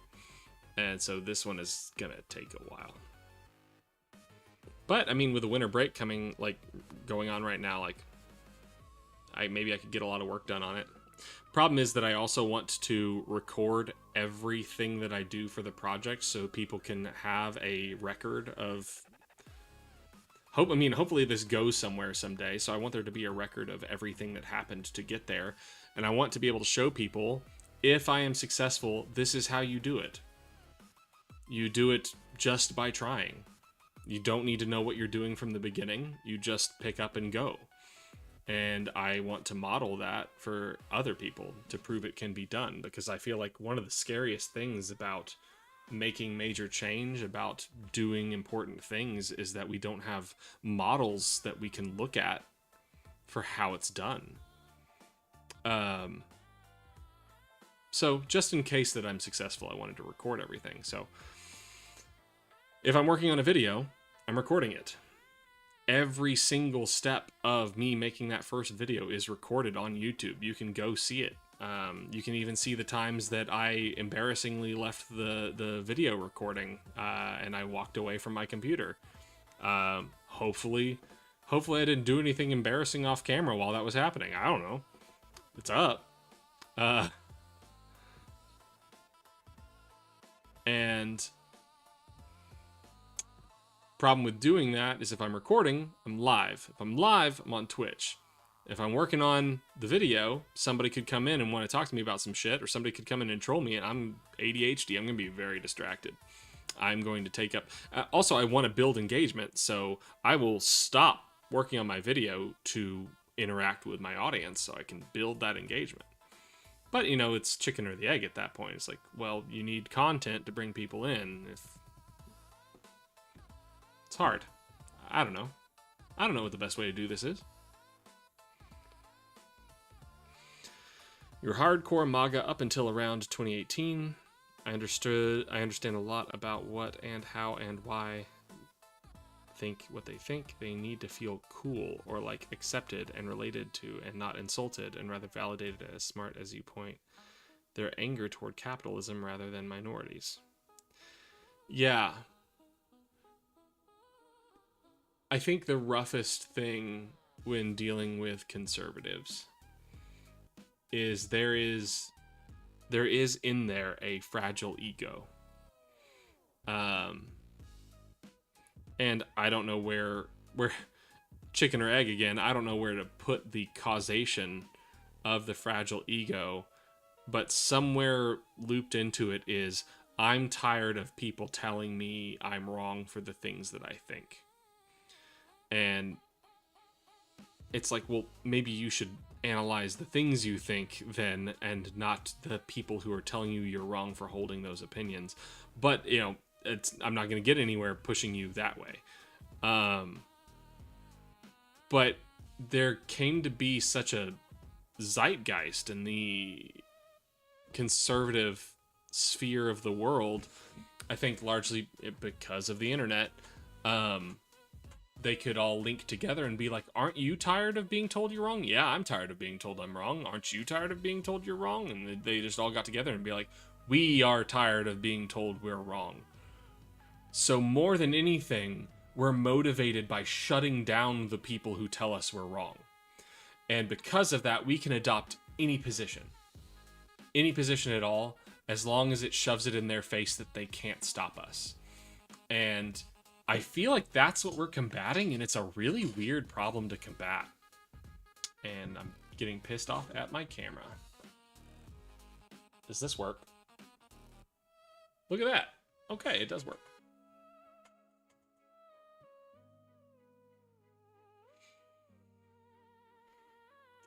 And so this one is gonna take a while. But, I mean, with the winter break coming, like, going on right now, like, maybe I could get a lot of work done on it. Problem is that I also want to record everything that I do for the project so people can have a record of... hopefully this goes somewhere someday, so I want there to be a record of everything that happened to get there. And I want to be able to show people, if I am successful, this is how you do it. You do it just by trying. You don't need to know what you're doing from the beginning. You just pick up and go. And I want to model that for other people to prove it can be done. Because I feel like one of the scariest things about making major change, about doing important things, is that we don't have models that we can look at for how it's done. So just in case that I'm successful, I wanted to record everything. So if I'm working on a video, I'm recording it. Every single step of me making that first video is recorded on YouTube. You can go see it. You can even see the times that I embarrassingly left the video recording, and I walked away from my computer. Hopefully I didn't do anything embarrassing off camera while that was happening. I don't know. It's up. And problem with doing that is if I'm recording, I'm live. If I'm live, I'm on Twitch. If I'm working on the video, somebody could come in and want to talk to me about some shit, or somebody could come in and troll me, and I'm ADHD. I'm going to be very distracted. I'm going to take up... also, I want to build engagement, so I will stop working on my video to interact with my audience so I can build that engagement. But, you know, it's chicken or the egg at that point. It's like, well, you need content to bring people in. It's hard. I don't know. I don't know what the best way to do this is. You're hardcore MAGA up until around 2018. I understand a lot about what and how and why think what they think. They need to feel cool or like accepted and related to and not insulted, and rather validated as smart, as you point their anger toward capitalism rather than minorities. Yeah. I think the roughest thing when dealing with conservatives is there is in there a fragile ego. And I don't know where chicken or egg again. I don't know where to put the causation of the fragile ego, but somewhere looped into it is I'm tired of people telling me I'm wrong for the things that I think. And it's like, well, maybe you should analyze the things you think then, and not the people who are telling you you're wrong for holding those opinions. But, you know, I'm not going to get anywhere pushing you that way. But there came to be such a zeitgeist in the conservative sphere of the world, I think largely because of the internet. They could all link together and be like, aren't you tired of being told you're wrong? Yeah, I'm tired of being told I'm wrong. Aren't you tired of being told you're wrong? And they just all got together and be like, we are tired of being told we're wrong. So more than anything, we're motivated by shutting down the people who tell us we're wrong. And because of that, we can adopt any position at all, as long as it shoves it in their face that they can't stop us. And I feel like that's what we're combating, and it's a really weird problem to combat. And I'm getting pissed off at my camera. Does this work? Look at that. Okay, it does work.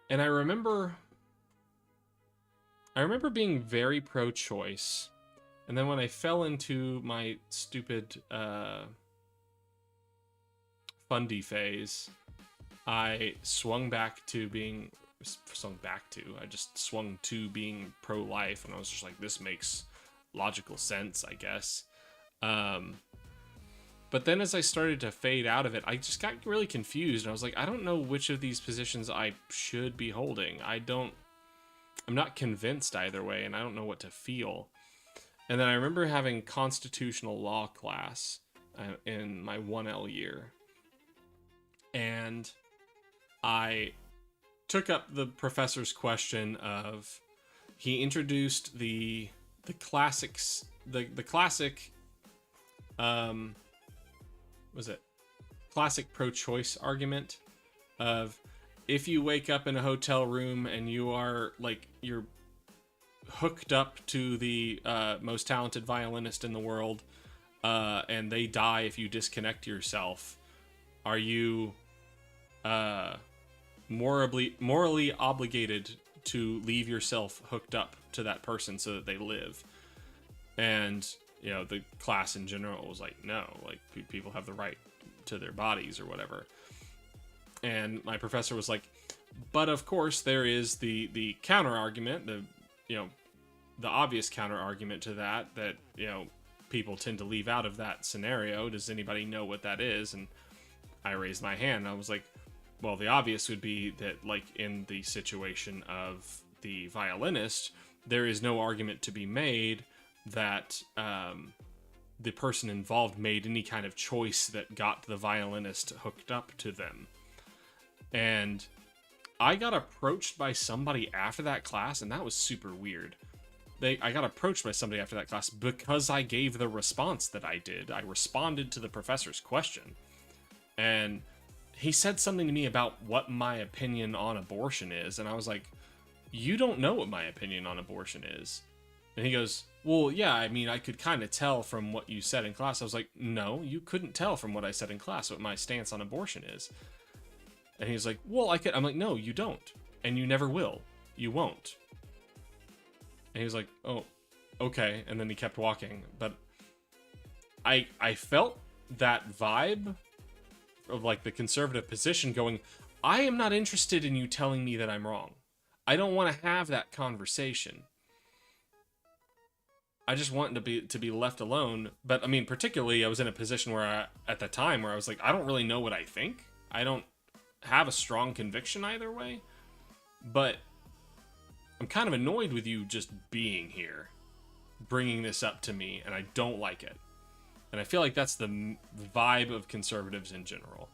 And I remember being very pro-choice, and then when I fell into my stupid fundy phase, I swung to being pro-life, and I was just like, this makes logical sense, I guess. But then as I started to fade out of it, I just got really confused, and I was like, I don't know which of these positions I should be holding. I'm not convinced either way, and I don't know what to feel. And then I remember having constitutional law class in my 1L year. And I took up the professor's question of, he introduced the classics, the classic, classic pro-choice argument of, if you wake up in a hotel room and you are like, you're hooked up to the most talented violinist in the world, and they die if you disconnect yourself, are you morally obligated to leave yourself hooked up to that person so that they live? And, you know, the class in general was like, no, like, people have the right to their bodies or whatever. And my professor was like, but of course there is the counter argument, the obvious counter argument to that, you know, people tend to leave out of that scenario. Does anybody know what that is? And I raised my hand, and I was like, well, the obvious would be that, like, in the situation of the violinist, there is no argument to be made that the person involved made any kind of choice that got the violinist hooked up to them. And I got approached by somebody after that class, and that was super weird. I got approached by somebody after that class because I gave the response that I did. I responded to the professor's question. And he said something to me about what my opinion on abortion is. And I was like, you don't know what my opinion on abortion is. And he goes, well, yeah, I mean, I could kind of tell from what you said in class. I was like, no, you couldn't tell from what I said in class what my stance on abortion is. And he's like, well, I could. I'm like, no, you don't. And you never will. You won't. And he was like, oh, okay. And then he kept walking. But I felt that vibe of, like, the conservative position going, I am not interested in you telling me that I'm wrong. I don't want to have that conversation. I just want to be left alone. But I mean, particularly, I was in a position where at the time where I was like, I don't really know what I think. I don't have a strong conviction either way. But I'm kind of annoyed with you just being here, bringing this up to me, and I don't like it. And I feel like that's the vibe of conservatives in general.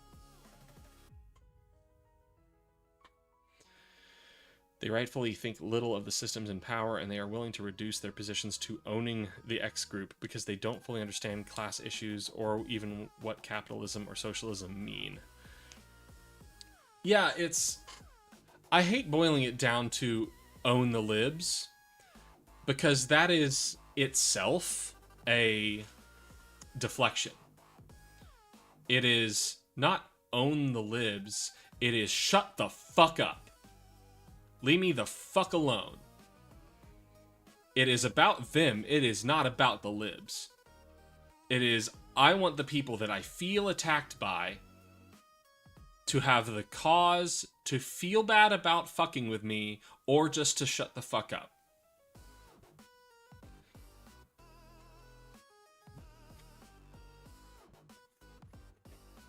They rightfully think little of the systems in power, and they are willing to reduce their positions to owning the X group because they don't fully understand class issues or even what capitalism or socialism mean. Yeah, I hate boiling it down to own the libs, because that is itself a deflection. It is not own the libs, it is shut the fuck up. Leave me the fuck alone. It is about them. It is not about the libs. It is, I want the people that I feel attacked by to have the cause to feel bad about fucking with me, or just to shut the fuck up.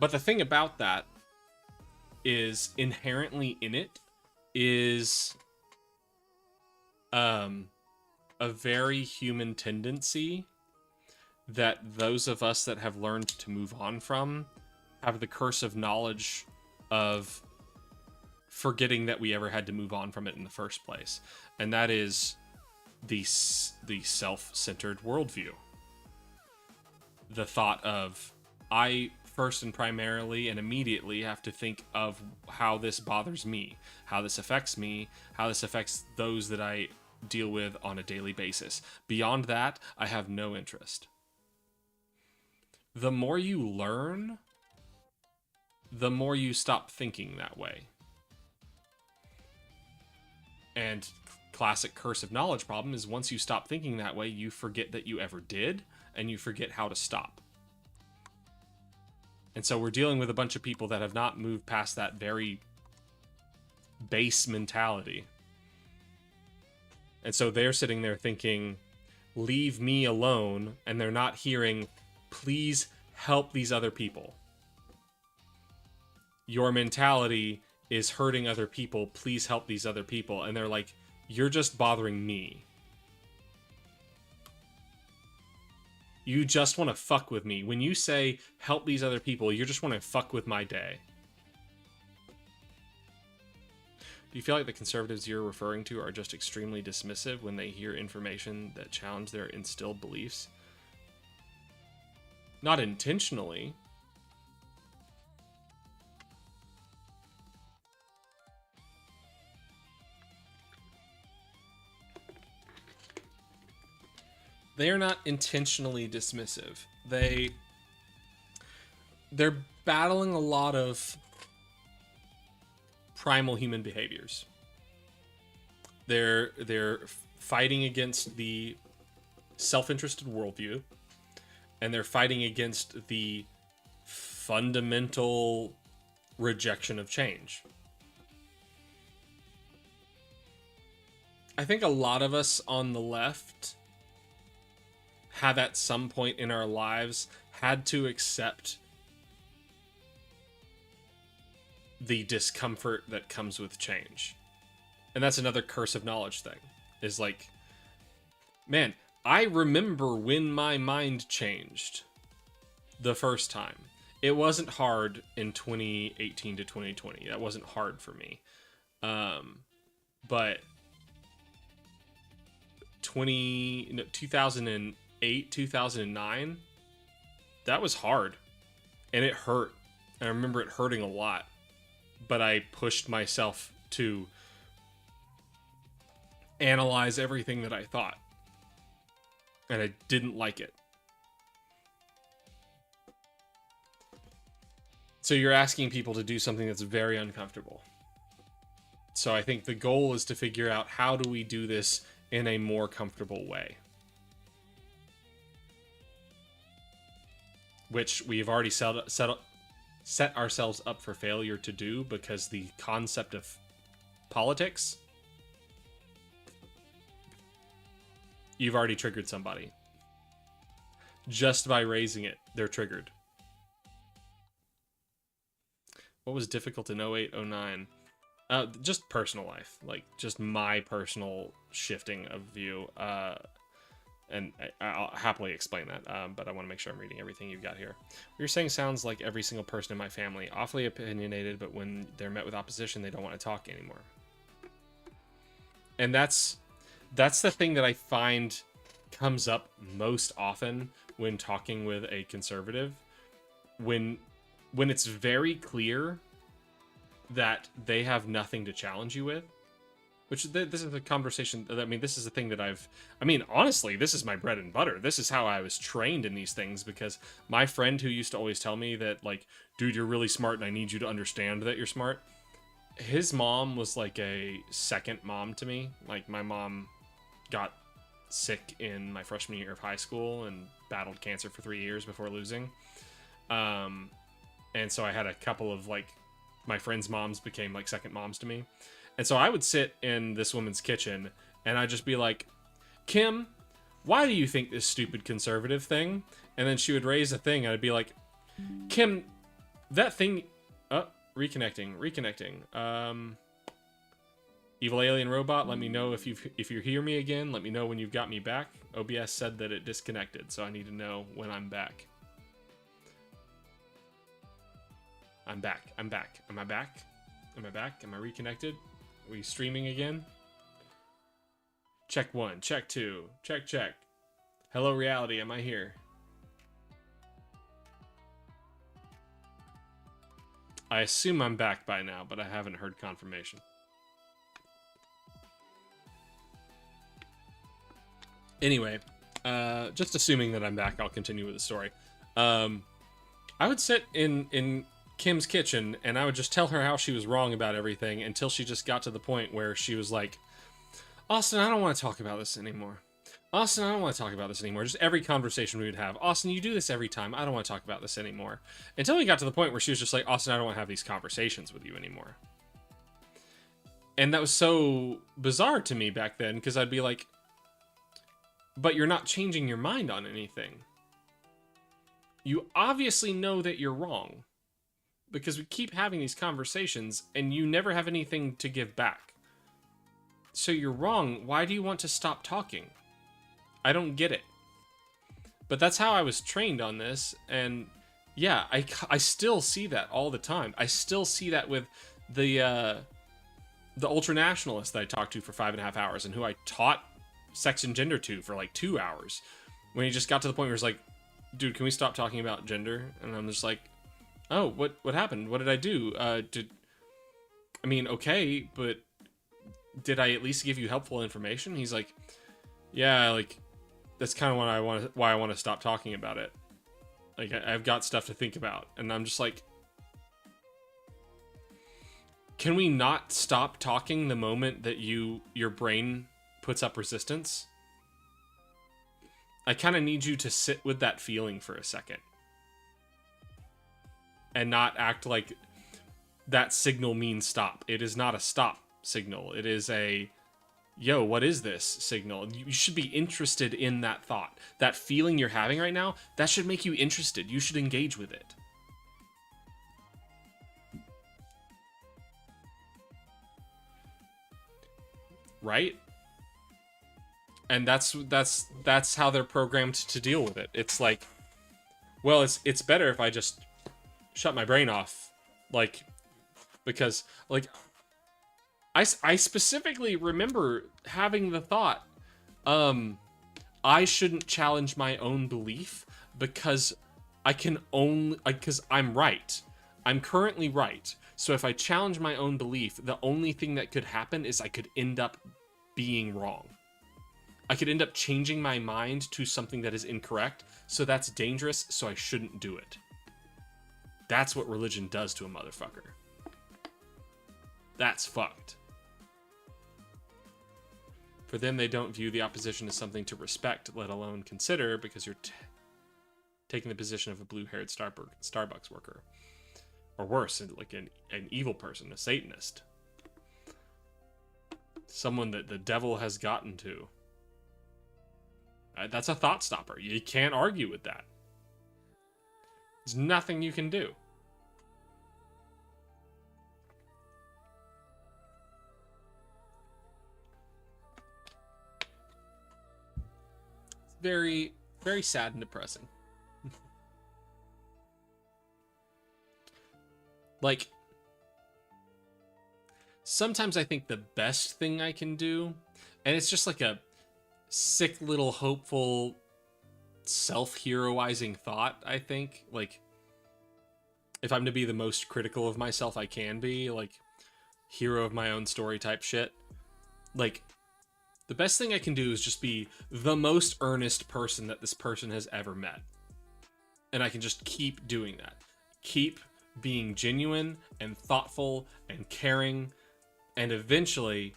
But the thing about that is, inherently in it is a very human tendency that those of us that have learned to move on from have the curse of knowledge of forgetting that we ever had to move on from it in the first place. And that is the self-centered worldview. The thought of, I first and primarily and immediately have to think of how this bothers me, how this affects me, how this affects those that I deal with on a daily basis. Beyond that, I have no interest. The more you learn, the more you stop thinking that way. And classic curse of knowledge problem is, once you stop thinking that way, you forget that you ever did, and you forget how to stop. And so we're dealing with a bunch of people that have not moved past that very base mentality. And so they're sitting there thinking, leave me alone, and they're not hearing, please help these other people. Your mentality is hurting other people, please help these other people. And they're like, you're just bothering me. You just want to fuck with me. When you say, help these other people, you just want to fuck with my day. Do you feel like the conservatives you're referring to are just extremely dismissive when they hear information that challenge their instilled beliefs? Not intentionally. They are not intentionally dismissive. They're battling a lot of primal human behaviors. They're fighting against the self-interested worldview, and they're fighting against the fundamental rejection of change. I think a lot of us on the left have at some point in our lives had to accept the discomfort that comes with change. And that's another curse of knowledge thing. Is like, man, I remember when my mind changed the first time. It wasn't hard in 2018 to 2020. That wasn't hard for me. But 2008, 2009, that was hard. And it hurt. I remember it hurting a lot. But I pushed myself to analyze everything that I thought. And I didn't like it. So you're asking people to do something that's very uncomfortable. So I think the goal is to figure out, how do we do this in a more comfortable way? Which we've already set ourselves up for failure to do, because the concept of politics you've already triggered somebody. Just by raising it, they're triggered. What was difficult in 08, 09? Just personal life. Like, just my personal shifting of view. And I'll happily explain that, but I want to make sure I'm reading everything you've got here. What you're saying sounds like every single person in my family. Awfully opinionated, but when they're met with opposition, they don't want to talk anymore. And that's the thing that I find comes up most often when talking with a conservative. When it's very clear that they have nothing to challenge you with. Which, this is a conversation, I mean, this is a thing that honestly, this is my bread and butter. This is how I was trained in these things, because my friend who used to always tell me that, like, dude, you're really smart and I need you to understand that you're smart. His mom was like a second mom to me. Like, my mom got sick in my freshman year of high school and battled cancer for 3 years before losing. And so I had a couple of, like, my friends' moms became like second moms to me. And so I would sit in this woman's kitchen, and I'd just be like, Kim, why do you think this stupid conservative thing? And then she would raise a thing, and I'd be like, Kim, that thing... reconnecting. Evil alien robot, let me know if you hear me again. Let me know when you've got me back. OBS said that it disconnected, so I need to know when I'm back. I'm back. Am I back? Am I reconnected? Are we streaming again? Check 1, check 2, check. Hello, reality, am I here? I assume I'm back by now, but I haven't heard confirmation. Anyway, just assuming that I'm back, I'll continue with the story. I would sit in Kim's kitchen, and I would just tell her how she was wrong about everything until she just got to the point where she was like, Austin, I don't want to talk about this anymore. Austin, I don't want to talk about this anymore. Just every conversation we would have. Austin, you do this every time. I don't want to talk about this anymore. Until we got to the point where she was just like, Austin, I don't want to have these conversations with you anymore. And that was so bizarre to me back then, because I'd be like, but you're not changing your mind on anything. You obviously know that you're wrong. Because we keep having these conversations, and you never have anything to give back. So you're wrong. Why do you want to stop talking? I don't get it. But that's how I was trained on this, and yeah, I still see that all the time. I still see that with the ultra-nationalist that I talked to for 5.5 hours, and who I taught sex and gender to for like 2 hours. When he just got to the point where he's like, dude, can we stop talking about gender? And I'm just like, oh, what happened? What did I do? Okay, but did I at least give you helpful information? He's like, yeah, like, that's kind of why I want to stop talking about it. Like, I've got stuff to think about. And I'm just like, can we not stop talking the moment that your brain puts up resistance? I kind of need you to sit with that feeling for a second. And not act like that signal means stop. It is not a stop signal. It is a, yo, what is this signal? You should be interested in that thought. That feeling you're having right now, that should make you interested. You should engage with it. Right? And that's how they're programmed to deal with it. It's like, well, it's better if I just shut my brain off, like, because, like, I specifically remember having the thought, I shouldn't challenge my own belief because because I'm right. I'm currently right. So if I challenge my own belief, the only thing that could happen is I could end up being wrong. I could end up changing my mind to something that is incorrect. So that's dangerous, so I shouldn't do it. That's what religion does to a motherfucker. That's fucked. For them, they don't view the opposition as something to respect, let alone consider, because you're taking the position of a blue-haired Starbucks worker. Or worse, like an evil person, a Satanist. Someone that the devil has gotten to. That's a thought stopper. You can't argue with that. There's nothing you can do. Very, very sad and depressing. Like, sometimes I think the best thing I can do, and it's just like a sick little hopeful self-heroizing thought, I think, like, if I'm to be the most critical of myself I can be, like, hero of my own story type shit, like, the best thing I can do is just be the most earnest person that this person has ever met. And I can just keep doing that. Keep being genuine and thoughtful and caring. And eventually,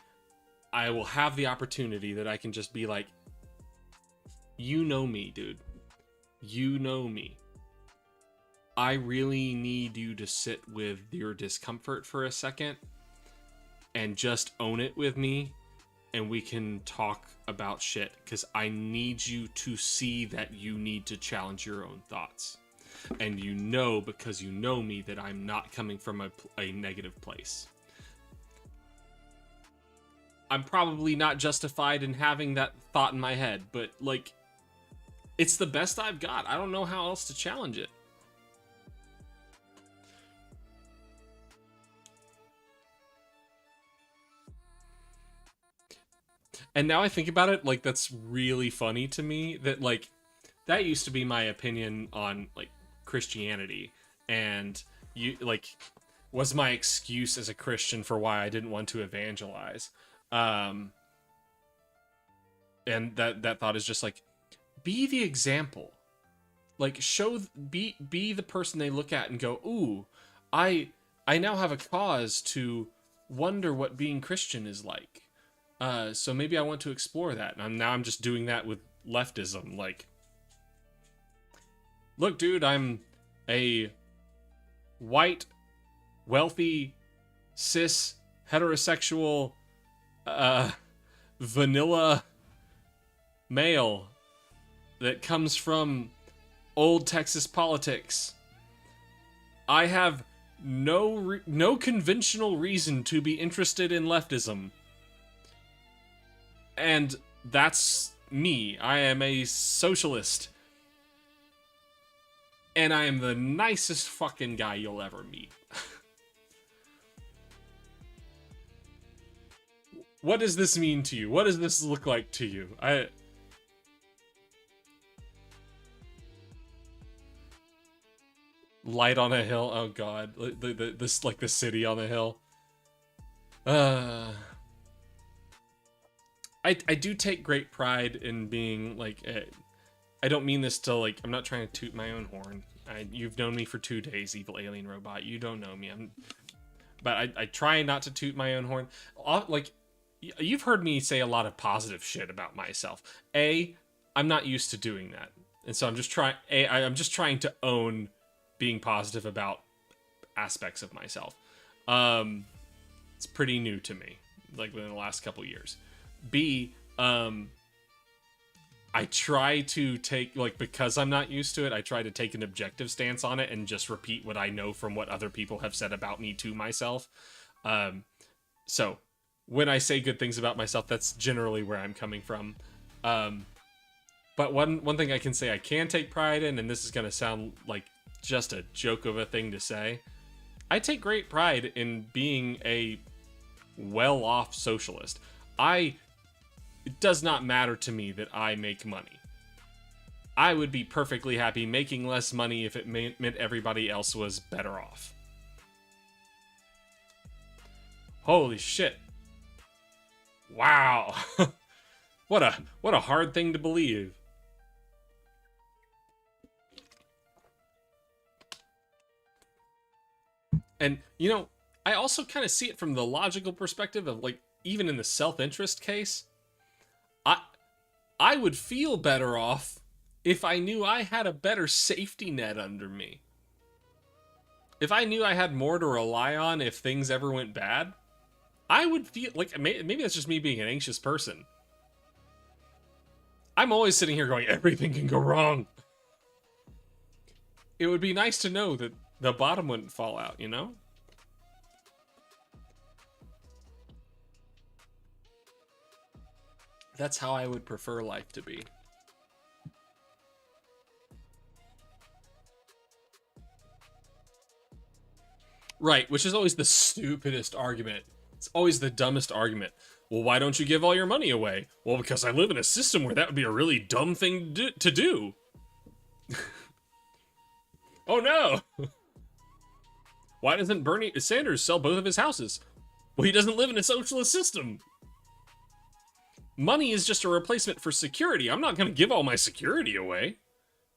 I will have the opportunity that I can just be like, you know me, dude. You know me. I really need you to sit with your discomfort for a second and just own it with me. And we can talk about shit, because I need you to see that you need to challenge your own thoughts. And you know, because you know me, that I'm not coming from a negative place. I'm probably not justified in having that thought in my head, but, like, it's the best I've got. I don't know how else to challenge it. And now I think about it, like, that's really funny to me that, like, that used to be my opinion on, like, Christianity, and you, like, was my excuse as a Christian for why I didn't want to evangelize. And that thought is just like, be the example. Like, be the person they look at and go, ooh, I now have a cause to wonder what being Christian is like. So maybe I want to explore that. And I'm just doing that with leftism. Like, look, dude, I'm a white, wealthy, cis, heterosexual, vanilla male that comes from old Texas politics. I have no conventional reason to be interested in leftism. And that's me. I am a socialist. And I am the nicest fucking guy you'll ever meet. What does this mean to you? What does this look like to you? Light on a hill. Oh god, this, like, the city on the hill. I do take great pride in being, like, I don't mean this to, like, I'm not trying to toot my own horn. You've known me for 2 days, evil alien robot. You don't know me. But I try not to toot my own horn. Like, you've heard me say a lot of positive shit about myself. I'm not used to doing that. And so I'm just trying to own being positive about aspects of myself. It's pretty new to me, like, within the last couple years. B, I try to take, like, because I'm not used to it, I try to take an objective stance on it and just repeat what I know from what other people have said about me to myself. So when I say good things about myself, that's generally where I'm coming from. But one thing I can say I can take pride in, and this is going to sound like just a joke of a thing to say, I take great pride in being a well-off socialist. It does not matter to me that I make money. I would be perfectly happy making less money if it meant everybody else was better off. Holy shit. Wow. What a hard thing to believe. And, you know, I also kind of see it from the logical perspective of, like, even in the self-interest case, I would feel better off if I knew I had a better safety net under me. If I knew I had more to rely on if things ever went bad, I would feel like, maybe that's just me being an anxious person. I'm always sitting here going, everything can go wrong. It would be nice to know that the bottom wouldn't fall out, you know? That's how I would prefer life to be. Right, which is always the stupidest argument. It's always the dumbest argument. Well, why don't you give all your money away? Well, because I live in a system where that would be a really dumb thing to do. Oh no! Why doesn't Bernie Sanders sell both of his houses? Well, he doesn't live in a socialist system. Money is just a replacement for security. I'm not going to give all my security away.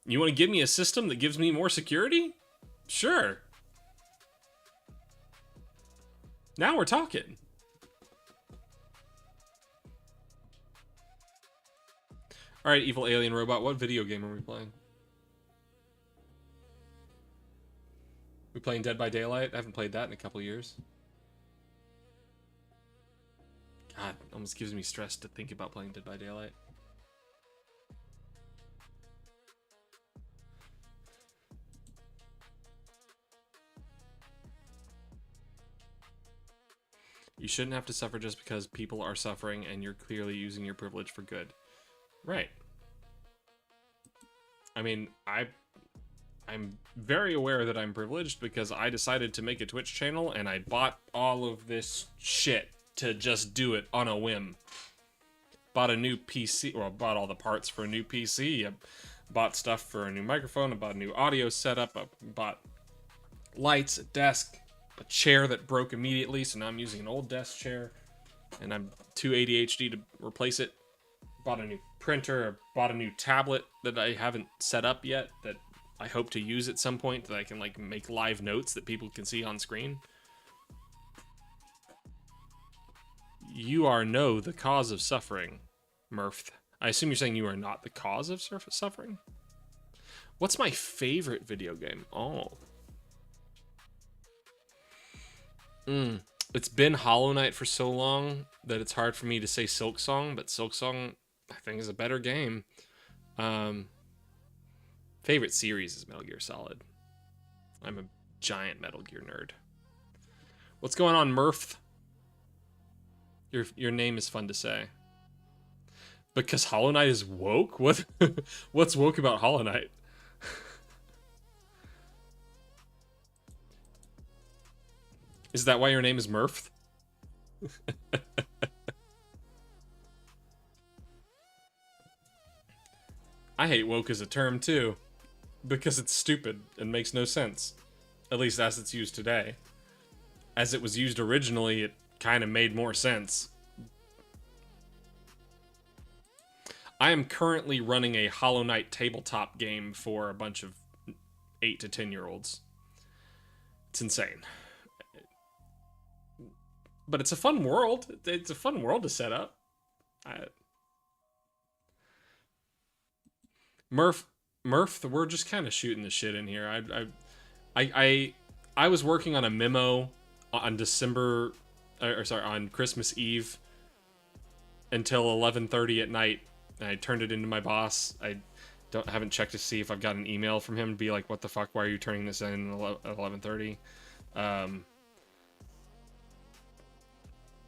You want to give me a system that gives me more security? Sure. Now we're talking. Alright, evil alien robot, what video game are we playing? We playing Dead by Daylight? I haven't played that in a couple years. God, almost gives me stress to think about playing Dead by Daylight. You shouldn't have to suffer just because people are suffering and you're clearly using your privilege for good. Right. I mean, I'm very aware that I'm privileged because I decided to make a Twitch channel and I bought all of this shit to just do it on a whim. Bought a new PC, well, bought all the parts for a new PC. I bought stuff for a new microphone. I bought a new audio setup. I bought lights, a desk, a chair that broke immediately, so now I'm using an old desk chair. And I'm too ADHD to replace it. Bought a new printer. I bought a new tablet that I haven't set up yet that I hope to use at some point, that I can like make live notes that people can see on screen. You are the cause of suffering, Murph. I assume you're saying you are not the cause of suffering? What's my favorite video game? Oh. It's been Hollow Knight for so long that it's hard for me to say Silksong, but Silksong I think is a better game. Favorite series is Metal Gear Solid. I'm a giant Metal Gear nerd. What's going on, Murph? Your name is fun to say. Because Hollow Knight is woke? What? What's woke about Hollow Knight? Is that why your name is Murph? I hate woke as a term too, because it's stupid and makes no sense. At least as it's used today. As it was used originally, it kind of made more sense. I am currently running a Hollow Knight tabletop game for a bunch of 8 to 10-year-olds. It's insane. But it's a fun world. It's a fun world to set up. Murph, we're just kind of shooting the shit in here. I was working on a memo on on Christmas Eve until 11:30 at night, and I turned it into my boss. I haven't checked to see if I've got an email from him to be like, "What the fuck? Why are you turning this in at 11:30?"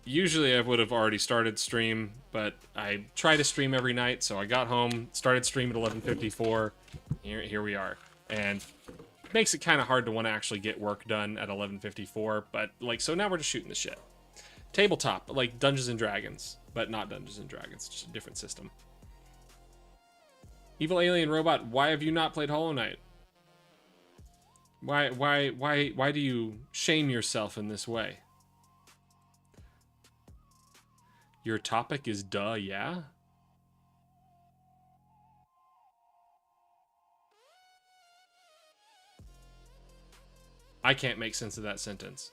Usually I would have already started stream, but I try to stream every night, so I got home, started stream at 11:54. Here we are. And it makes it kind of hard to want to actually get work done at 11:54, but like, so now we're just shooting the shit. Tabletop, like Dungeons and Dragons, but not Dungeons and Dragons, just a different system. Evil alien robot, why have you not played Hollow Knight? Why do you shame yourself in this way? Your topic is duh, yeah? I can't make sense of that sentence.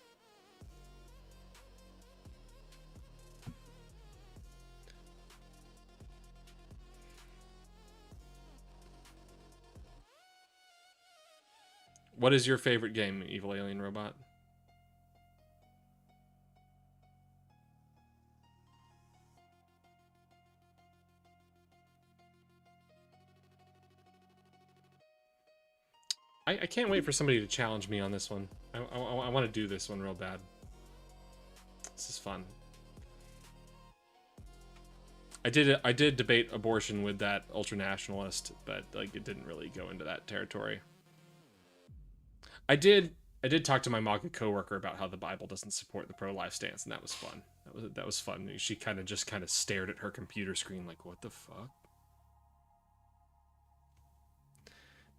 What is your favorite game, Evil Alien Robot? I can't wait for somebody to challenge me on this one. I want to do this one real bad. This is fun. I did debate abortion with that ultranationalist, but like it didn't really go into that territory. I did talk to my MAGA coworker about how the Bible doesn't support the pro-life stance, and that was fun. That was fun. She kind of stared at her computer screen like, what the fuck?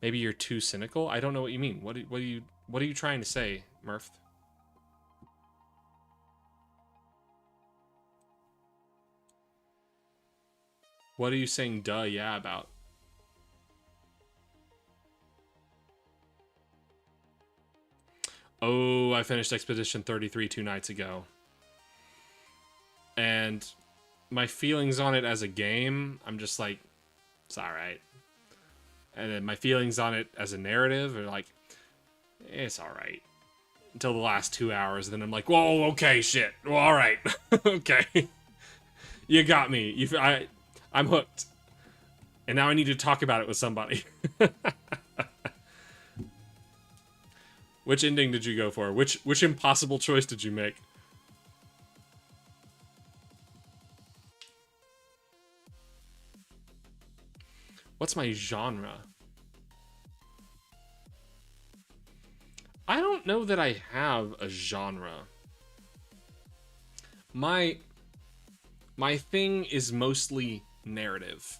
Maybe you're too cynical? I don't know what you mean. What are you trying to say, Murph? What are you saying duh yeah about? Oh, I finished Expedition 33 2 nights ago. And my feelings on it as a game, I'm just like, it's alright. And then my feelings on it as a narrative are like, it's alright. Until the last 2 hours, then I'm like, whoa, okay, shit. Well, alright. Okay. You got me. I'm hooked. And now I need to talk about it with somebody. Which ending did you go for? Which impossible choice did you make? What's my genre? I don't know that I have a genre. My thing is mostly narrative.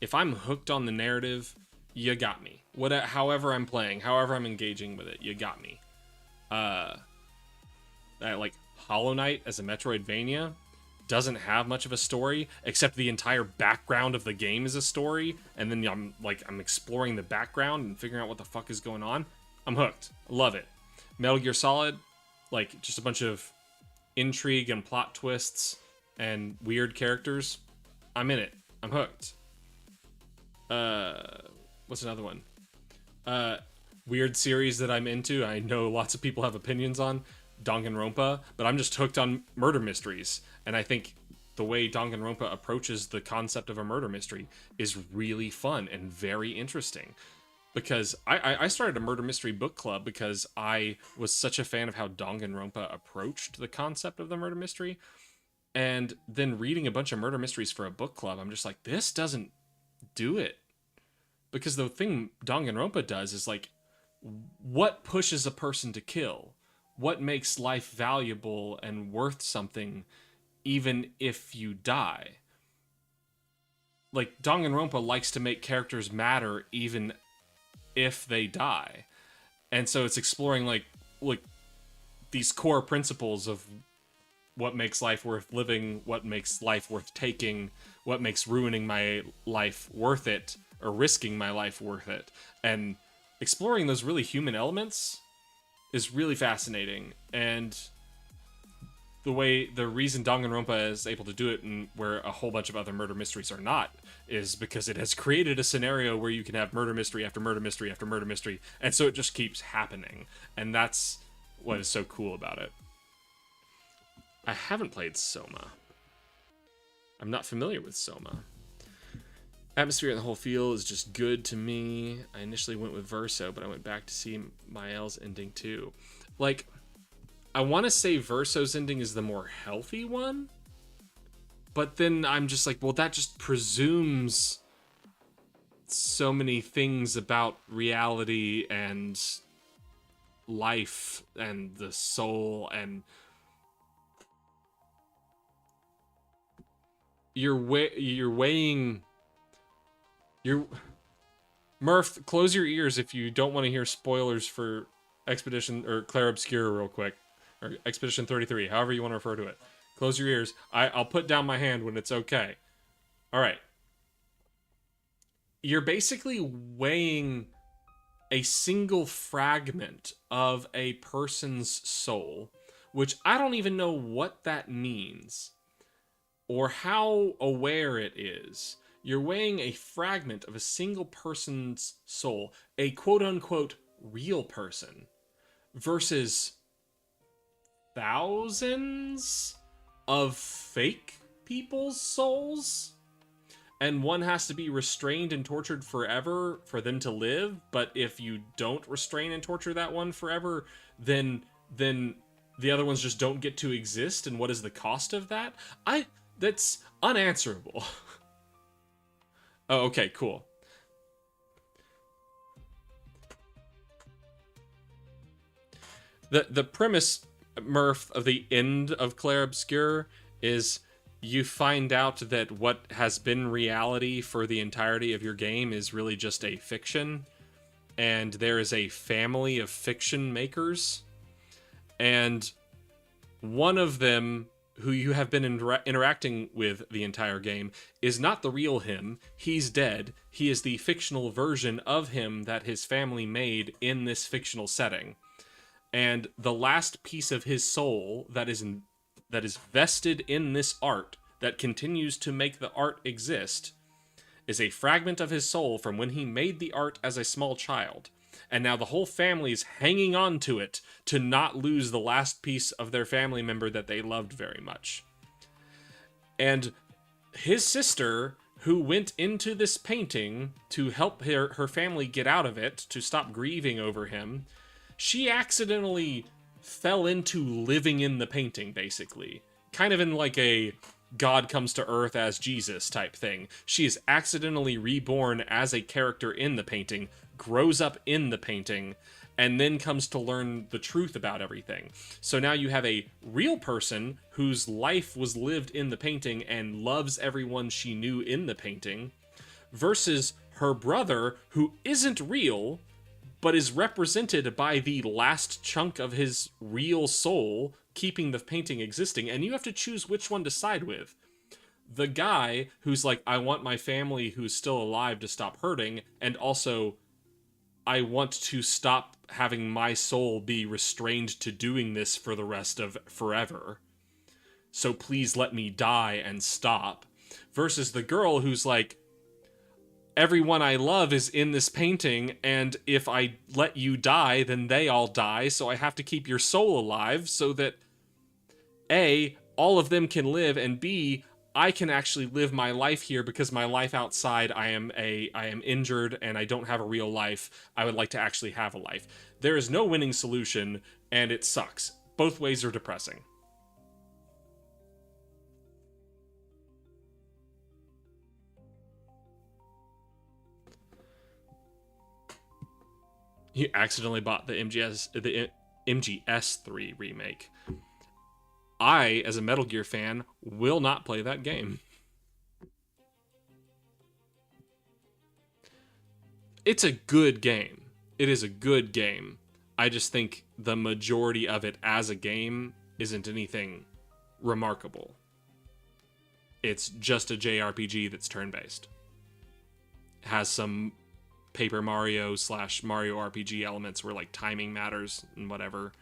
If I'm hooked on the narrative, you got me. However I'm playing, however I'm engaging with it, you got me. Like Hollow Knight as a Metroidvania doesn't have much of a story, except the entire background of the game is a story, and then I'm exploring the background and figuring out what the fuck is going on. I'm hooked. Love it. Metal Gear Solid, like just a bunch of intrigue and plot twists and weird characters. I'm in it. I'm hooked. What's another one? Weird series that I'm into. I know lots of people have opinions on Danganronpa, but I'm just hooked on murder mysteries. And I think the way Danganronpa approaches the concept of a murder mystery is really fun and very interesting. Because I started a murder mystery book club because I was such a fan of how Danganronpa approached the concept of the murder mystery. And then reading a bunch of murder mysteries for a book club, I'm just like, this doesn't do it. Because the thing Danganronpa does is like, what pushes a person to kill? What makes life valuable and worth something even if you die? Like, Danganronpa likes to make characters matter even if they die. And so it's exploring like these core principles of what makes life worth living, what makes life worth taking, what makes ruining my life worth it, or risking my life worth it. And exploring those really human elements is really fascinating. And the reason Danganronpa is able to do it, and where a whole bunch of other murder mysteries are not, is because it has created a scenario where you can have murder mystery after murder mystery after murder mystery, and so it just keeps happening. And that's what is so cool about it. I haven't played Soma. I'm not familiar with Soma. Atmosphere and the whole feel is just good to me. I initially went with Verso, but I went back to see Mael's ending too. Like, I want to say Verso's ending is the more healthy one, but then I'm just like, well, that just presumes so many things about reality and life and the soul, and you're weighing. Murph, close your ears if you don't want to hear spoilers for Expedition or Clair Obscura real quick. Or Expedition 33, however you want to refer to it. Close your ears. I'll put down my hand when it's okay. Alright. You're basically weighing a single fragment of a person's soul, which I don't even know what that means, or how aware it is. You're weighing a fragment of a single person's soul, a quote-unquote real person, versus thousands of fake people's souls. and one has to be restrained and tortured forever for them to live. But if you don't restrain and torture that one forever, then the other ones just don't get to exist. And what is the cost of that? That's unanswerable. Oh, okay, cool. The premise, Murph, of the end of Clair Obscur is you find out that what has been reality for the entirety of your game is really just a fiction, and there is a family of fiction makers, and one of them who you have been interacting with the entire game is not the real him. He's dead. He is the fictional version of him that his family made in this fictional setting. And the last piece of his soul that is vested in this art that continues to make the art exist is a fragment of his soul from when he made the art as a small child. And now the whole family is hanging on to it to not lose the last piece of their family member that they loved very much. And his sister, who went into this painting to help her family get out of it, to stop grieving over him, she accidentally fell into living in the painting, basically. Kind of in like a God comes to Earth as Jesus type thing. She is accidentally reborn as a character in the painting, grows up in the painting, and then comes to learn the truth about everything. So now you have a real person whose life was lived in the painting and loves everyone she knew in the painting, versus her brother, who isn't real, but is represented by the last chunk of his real soul keeping the painting existing, and you have to choose which one to side with. The guy who's like, I want my family who's still alive to stop hurting, and also I want to stop having my soul be restrained to doing this for the rest of forever. So please let me die and stop. Versus the girl who's like, everyone I love is in this painting, and if I let you die, then they all die, so I have to keep your soul alive so that A, all of them can live, and B, I can actually live my life here because my life outside, I am injured and I don't have a real life. I would like to actually have a life. There is no winning solution, and it sucks. Both ways are depressing. You accidentally bought the MGS3 remake. I, as a Metal Gear fan, will not play that game. It's a good game. It is a good game. I just think the majority of it as a game isn't anything remarkable. It's just a JRPG that's turn-based. It has some Paper Mario / Mario RPG elements where like timing matters and whatever.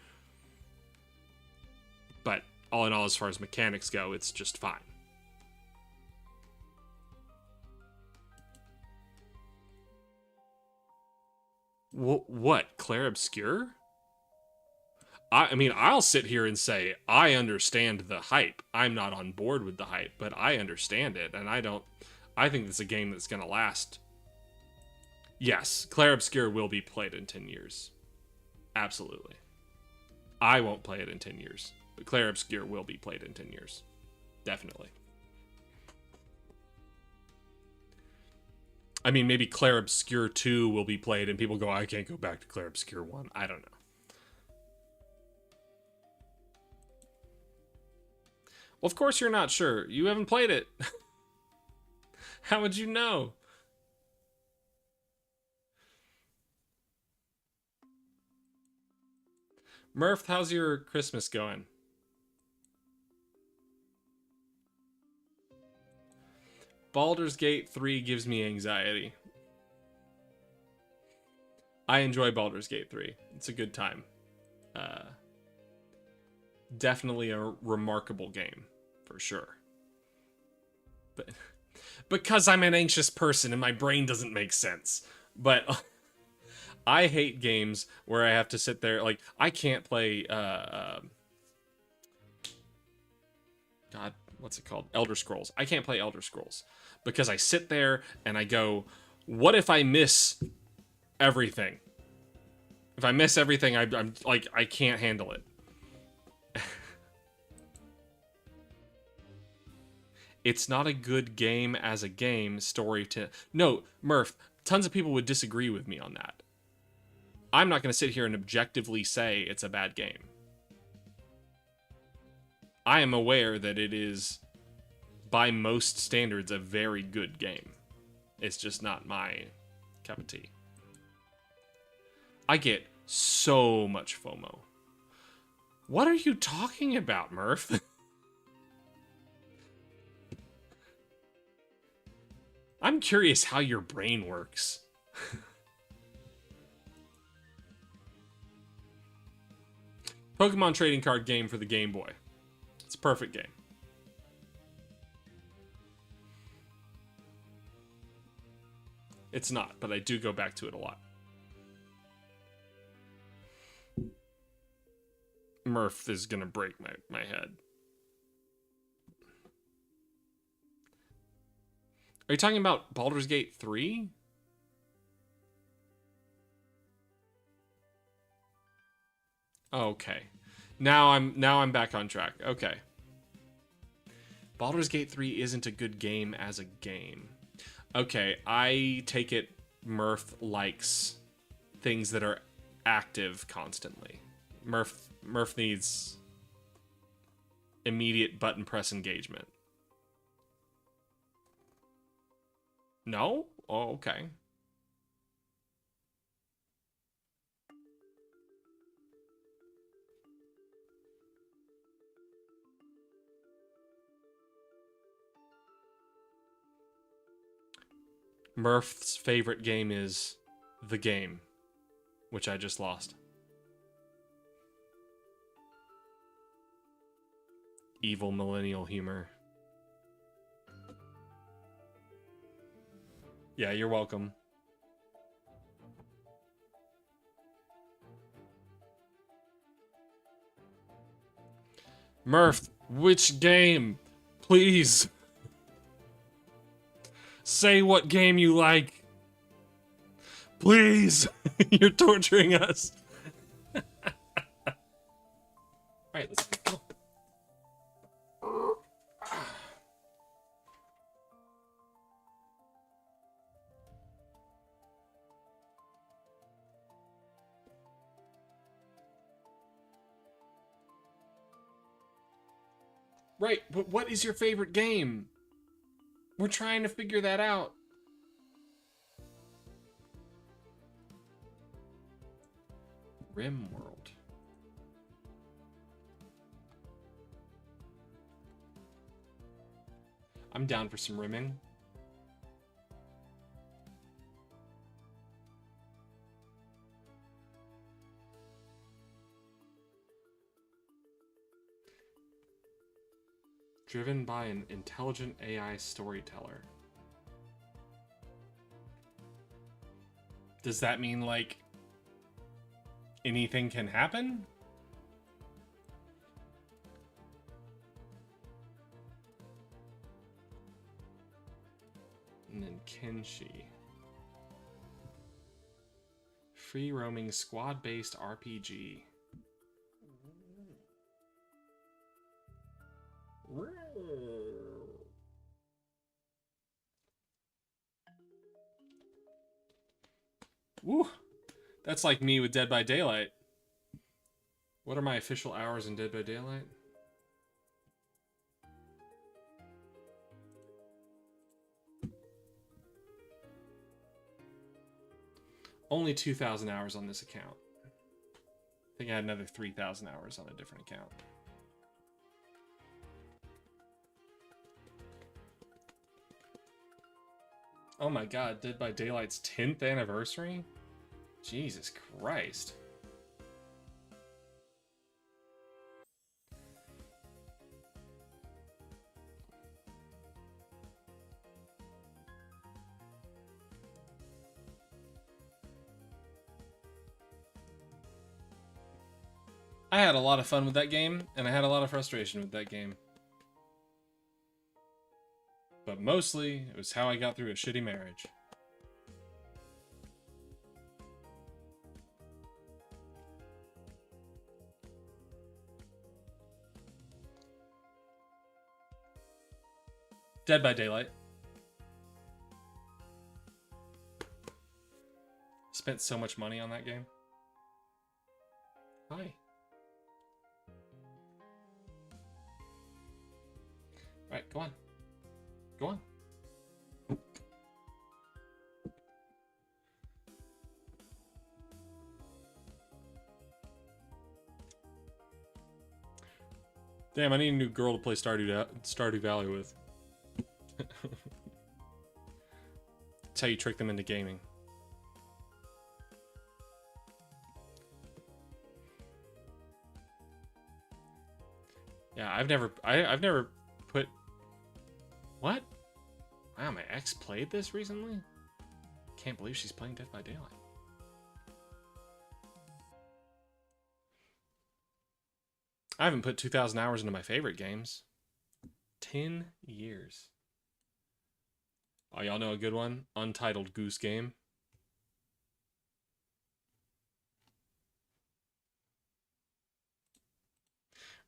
But all in all, as far as mechanics go, it's just fine. What? Clair Obscur? I mean, I'll sit here and say, I understand the hype. I'm not on board with the hype, but I understand it, and I think it's a game that's going to last. Yes, Clair Obscur will be played in 10 years. Absolutely. I won't play it in 10 years, but Clair Obscur will be played in 10 years. Definitely. I mean, maybe Clair Obscur 2 will be played and people go, I can't go back to Clair Obscur 1. I don't know. Well, of course you're not sure. You haven't played it. How would you know? Murph, how's your Christmas going? Baldur's Gate 3 gives me anxiety. I enjoy Baldur's Gate 3. It's a good time. Definitely a remarkable game, for sure. But because I'm an anxious person and my brain doesn't make sense. But I hate games where I have to sit there, like, I can't play, God, what's it called? Elder Scrolls. I can't play Elder Scrolls because I sit there and I go, what if I miss everything? If I miss everything, I'm like, I can't handle it. It's not a good game as a game, story to... No, Murph, tons of people would disagree with me on that. I'm not going to sit here and objectively say it's a bad game. I am aware that it is, by most standards, a very good game. It's just not my cup of tea. I get so much FOMO. What are you talking about, Murph? I'm curious how your brain works. Pokemon trading card game for the Game Boy. It's a perfect game. It's not, but I do go back to it a lot. Murph is gonna break my head. Are you talking about Baldur's Gate 3? Okay. Now I'm back on track. Okay. Baldur's Gate 3 isn't a good game as a game. Okay, I take it Murph likes things that are active constantly. Murph needs immediate button press engagement. No? Oh, okay. Murph's favorite game is The Game, which I just lost. Evil millennial humor. Yeah, you're welcome. Murph, which game? Please. Say what game you like. Please. You're torturing us. Alright, let's go. Right, but what is your favorite game? We're trying to figure that out. RimWorld. I'm down for some rimming. Driven by an intelligent AI storyteller. Does that mean, like, anything can happen? And then Kenshi. Free roaming squad-based RPG. Woo! That's like me with Dead by Daylight. What are my official hours in Dead by Daylight? Only 2,000 hours on this account. I think I had another 3,000 hours on a different account. Oh my god, Dead by Daylight's 10th anniversary? Jesus Christ. I had a lot of fun with that game, and I had a lot of frustration with that game. But mostly, it was how I got through a shitty marriage. Dead by Daylight. Spent so much money on that game. Hi. Alright, go on. Go on. Damn, I need a new girl to play Stardew Valley with. That's how you trick them into gaming. Yeah, I've never put... What? Wow, my ex played this recently? Can't believe she's playing Dead by Daylight. I haven't put 2,000 hours into my favorite games. 10 years. Oh, y'all know a good one? Untitled Goose Game.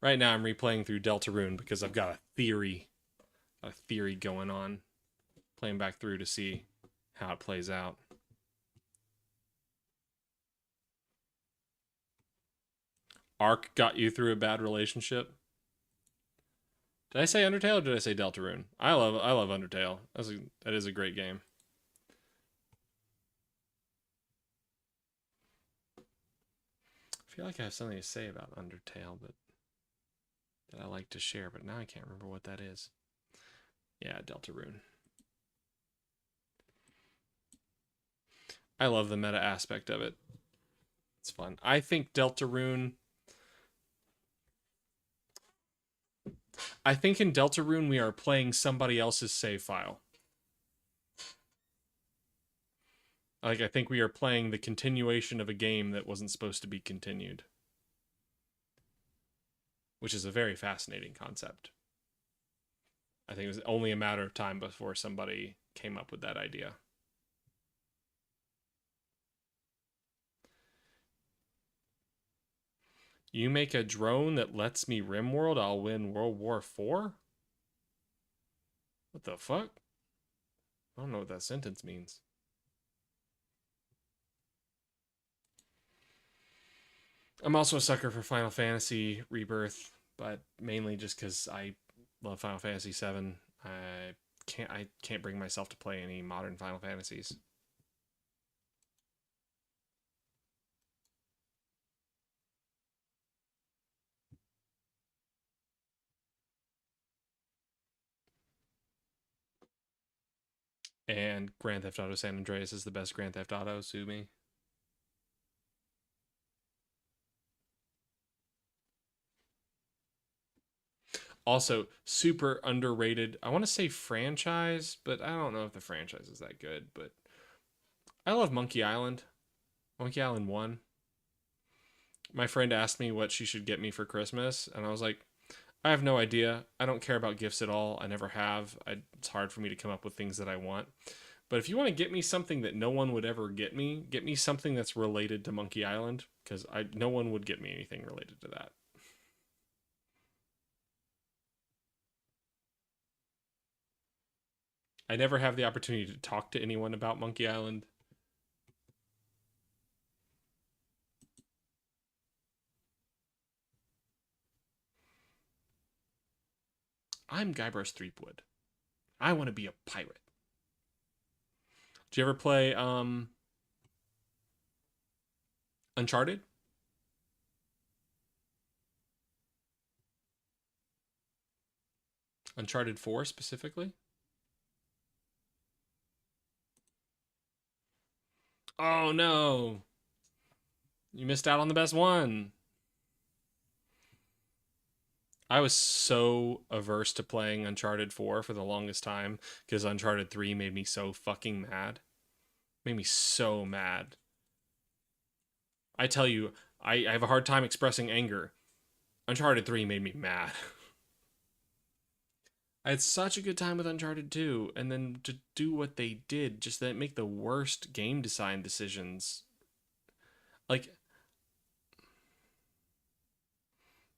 Right now I'm replaying through Deltarune because I've got a theory going on. Playing back through to see how it plays out. Ark got you through a bad relationship? Did I say Undertale or did I say Deltarune? I love Undertale. That is a great game. I feel like I have something to say about Undertale, but that I like to share, but now I can't remember what that is. Yeah, Deltarune. I love the meta aspect of it. It's fun. I think Deltarune... I think in Deltarune we are playing somebody else's save file. Like, I think we are playing the continuation of a game that wasn't supposed to be continued. Which is a very fascinating concept. I think it was only a matter of time before somebody came up with that idea. You make a drone that lets me RimWorld, I'll win World War IV? What the fuck? I don't know what that sentence means. I'm also a sucker for Final Fantasy Rebirth, but mainly just because I love Final Fantasy VII. I can't bring myself to play any modern Final Fantasies. And Grand Theft Auto San Andreas is the best Grand Theft Auto, sue me. Also, super underrated. I want to say franchise, but I don't know if the franchise is that good. But I love Monkey Island. Monkey Island 1. My friend asked me what she should get me for Christmas, and I was like, I have no idea. I don't care about gifts at all. I never have. It's hard for me to come up with things that I want. But if you want to get me something that no one would ever get me something that's related to Monkey Island, because no one would get me anything related to that. I never have the opportunity to talk to anyone about Monkey Island. I'm Guybrush Threepwood. I want to be a pirate. Did you ever play Uncharted? Uncharted 4 specifically? Oh no. You missed out on the best one. I was so averse to playing Uncharted 4 for the longest time because Uncharted 3 made me so fucking mad. Made me so mad. I tell you, I have a hard time expressing anger. Uncharted 3 made me mad. I had such a good time with Uncharted 2, and then to do what they did, just that make the worst game design decisions. Like,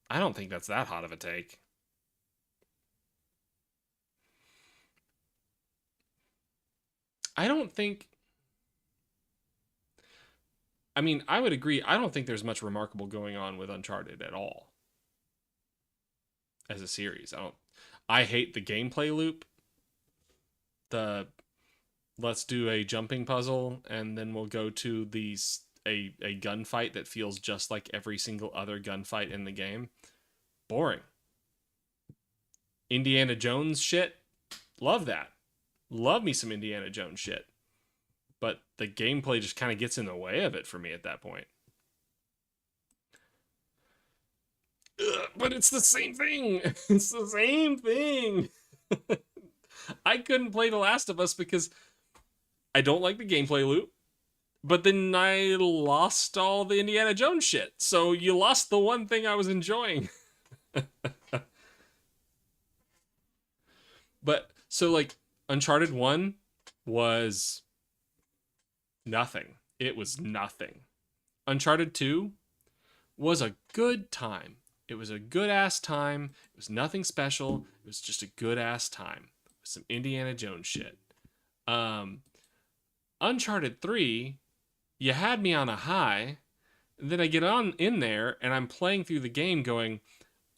I don't think that's that hot of a take. I don't think. I mean, I would agree. I don't think there's much remarkable going on with Uncharted at all as a series. I don't. I hate the gameplay loop. The let's do a jumping puzzle and then we'll go to these a gunfight that feels just like every single other gunfight in the game. Boring. Indiana Jones shit. Love that. Love me some Indiana Jones shit. But the gameplay just kind of gets in the way of it for me at that point. Ugh, but it's the same thing. It's the same thing. I couldn't play The Last of Us because I don't like the gameplay loop. But then I lost all the Indiana Jones shit. So you lost the one thing I was enjoying. But so like Uncharted 1 was nothing. It was nothing. Uncharted 2 was a good time. It was a good ass time. It was nothing special. It was just a good ass time. With some Indiana Jones shit. Um Uncharted 3, you had me on a high. And then I get on in there and I'm playing through the game going,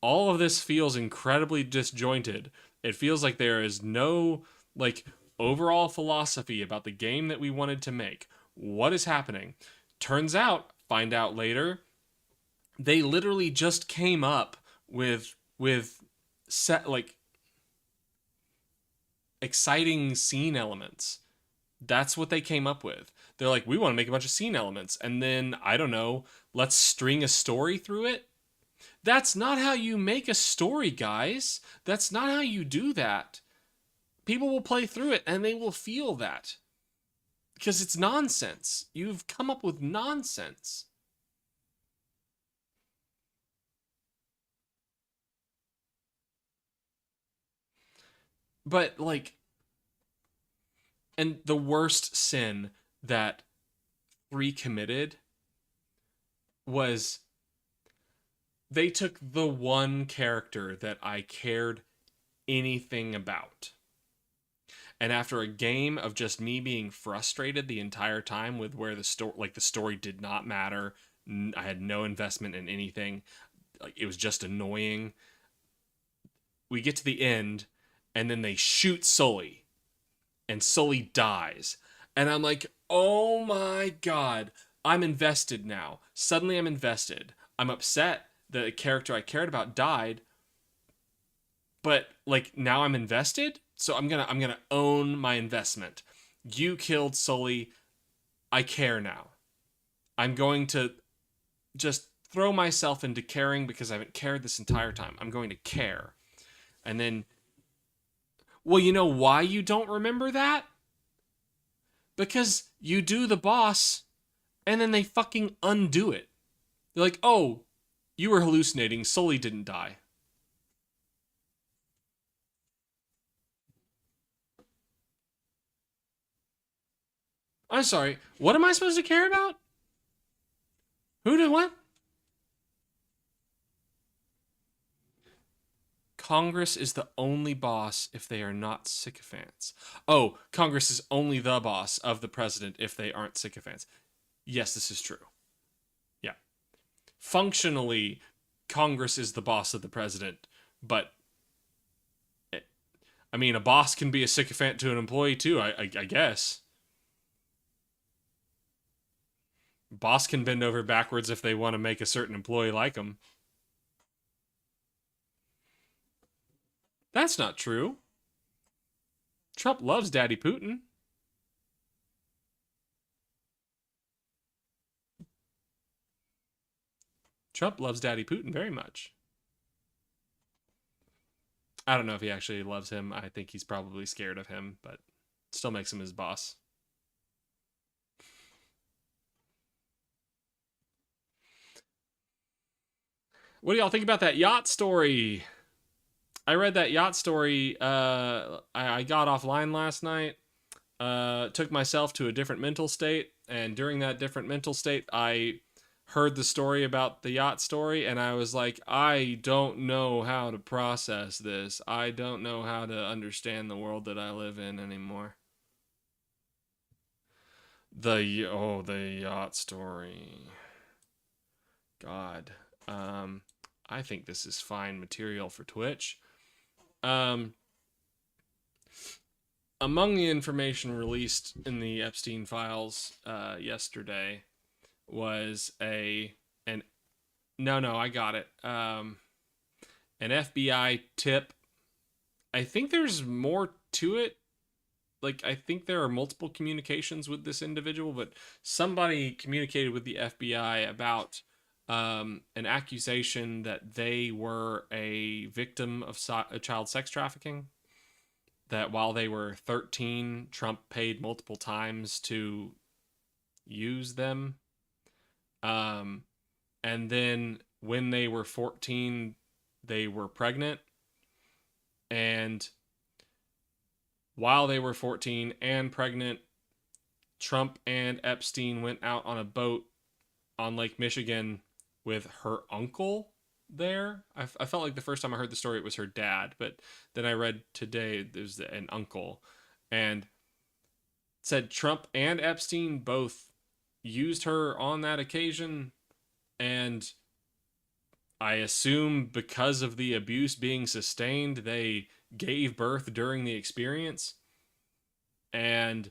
all of this feels incredibly disjointed. It feels like there is no like overall philosophy about the game that we wanted to make. What is happening? Turns out, find out later, they literally just came up with set like exciting scene elements. That's what they came up with. They're like, we want to make a bunch of scene elements and then I don't know, let's string a story through it. That's not how you make a story, guys. That's not how you do that. People will play through it and they will feel that because it's nonsense. You've come up with nonsense. But like, and the worst sin that 3 committed was they took the one character that I cared anything about. And after a game of just me being frustrated the entire time with where the story did not matter, I had no investment in anything. Like it was just annoying. We get to the end and then they shoot Sully and Sully dies. And I'm like, "Oh my god, I'm invested now. Suddenly I'm invested. I'm upset that a character I cared about died, but like now I'm invested, so I'm gonna own my investment. You killed Sully. I care now. I'm going to just throw myself into caring because I haven't cared this entire time. I'm going to care. And then, well, you know why you don't remember that? Because you do the boss and then they fucking undo it. They're like, oh, you were hallucinating. Sully didn't die. I'm sorry. What am I supposed to care about? Who did what? Congress is the only boss if they are not sycophants. Oh, Congress is only the boss of the president if they aren't sycophants. Yes, this is true. Yeah. Functionally, Congress is the boss of the president, but I mean, a boss can be a sycophant to an employee too, I guess. Boss can bend over backwards if they want to make a certain employee like them. That's not true. Trump loves Daddy Putin. Trump loves Daddy Putin very much. I don't know if he actually loves him. I think he's probably scared of him, but still makes him his boss. What do y'all think about that yacht story? I read that yacht story. I got offline last night. Took myself to a different mental state, and during that different mental state, I heard the story about the yacht story, and I was like, I don't know how to process this. I don't know how to understand the world that I live in anymore. The yacht story. God. Um, I think this is fine material for Twitch. Um, Among the information released in the Epstein files yesterday was an no, I got it. An FBI tip. I think there's more to it. Like, I think there are multiple communications with this individual, but somebody communicated with the FBI about an accusation that they were a victim of child sex trafficking. That while they were 13, Trump paid multiple times to use them. Um, and then when they were 14, they were pregnant. And while they were 14 and pregnant, Trump and Epstein went out on a boat on Lake Michigan with her uncle there. I felt like the first time I heard the story, it was her dad, but then I read today there's an uncle, and said Trump and Epstein both used her on that occasion, and I assume because of the abuse being sustained, they gave birth during the experience, and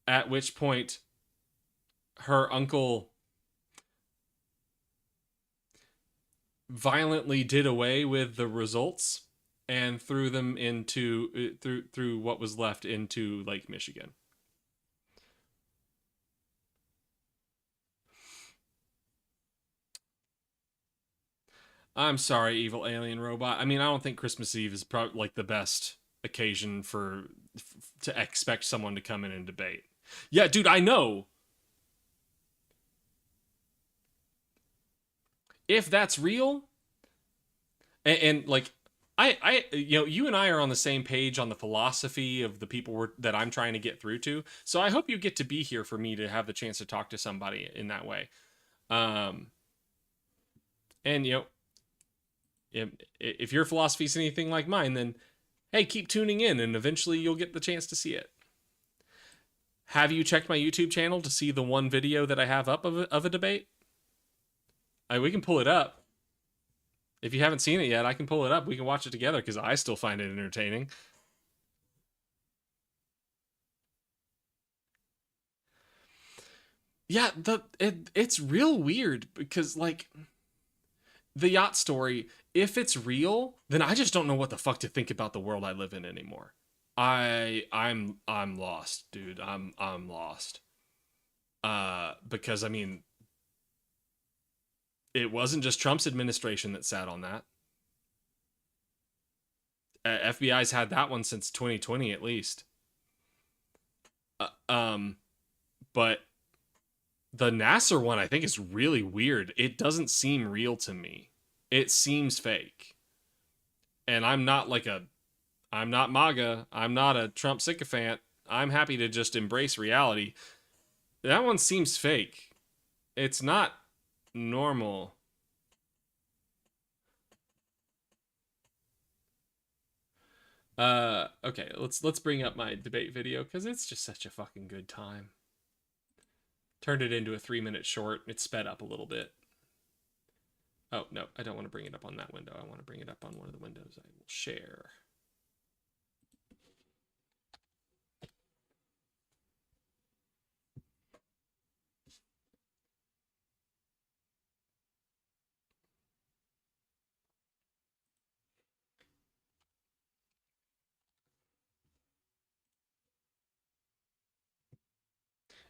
at which point her uncle violently did away with the results and threw them into through what was left into Lake Michigan. I'm sorry, evil alien robot. I mean, I don't think Christmas Eve is probably like the best occasion for to expect someone to come in and debate. Yeah, dude, I know. If that's real, and like you and I are on the same page on the philosophy of the people that I'm trying to get through to. So I hope you get to be here for me to have the chance to talk to somebody in that way. Um, and if your philosophy is anything like mine, then hey, keep tuning in, and eventually you'll get the chance to see it. Have you checked my YouTube channel to see the one video that I have up of a debate? We can pull it up. If you haven't seen it yet, I can pull it up. We can watch it together because I still find it entertaining. Yeah, it's real weird because like the yacht story, if it's real, then I just don't know what the fuck to think about the world I live in anymore. I'm lost, dude. I'm lost. Because I mean, it wasn't just Trump's administration that sat on that. FBI's had that one since 2020 at least. Uh, um, but the Nasser one I think is really weird. It doesn't seem real to me. It seems fake. And I'm not MAGA. I'm not a Trump sycophant. I'm happy to just embrace reality. That one seems fake. It's not normal. Okay, let's bring up my debate video because it's just such a fucking good time. Turned it into a 3-minute short. It's sped up a little bit. Oh, no, I don't want to bring it up on that window. I want to bring it up on one of the windows I will share.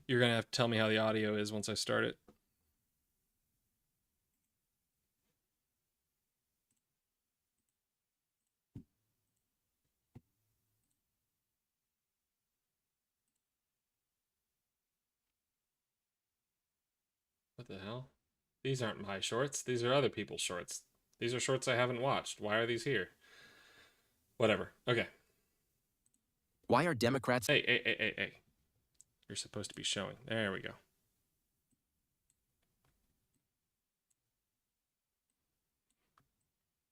You're going to have to tell me how the audio is once I start it. What the hell? These aren't my shorts. These are other people's shorts. These are shorts I haven't watched. Why are these here? Whatever. Okay. Why are Democrats... Hey. You're supposed to be showing. There we go.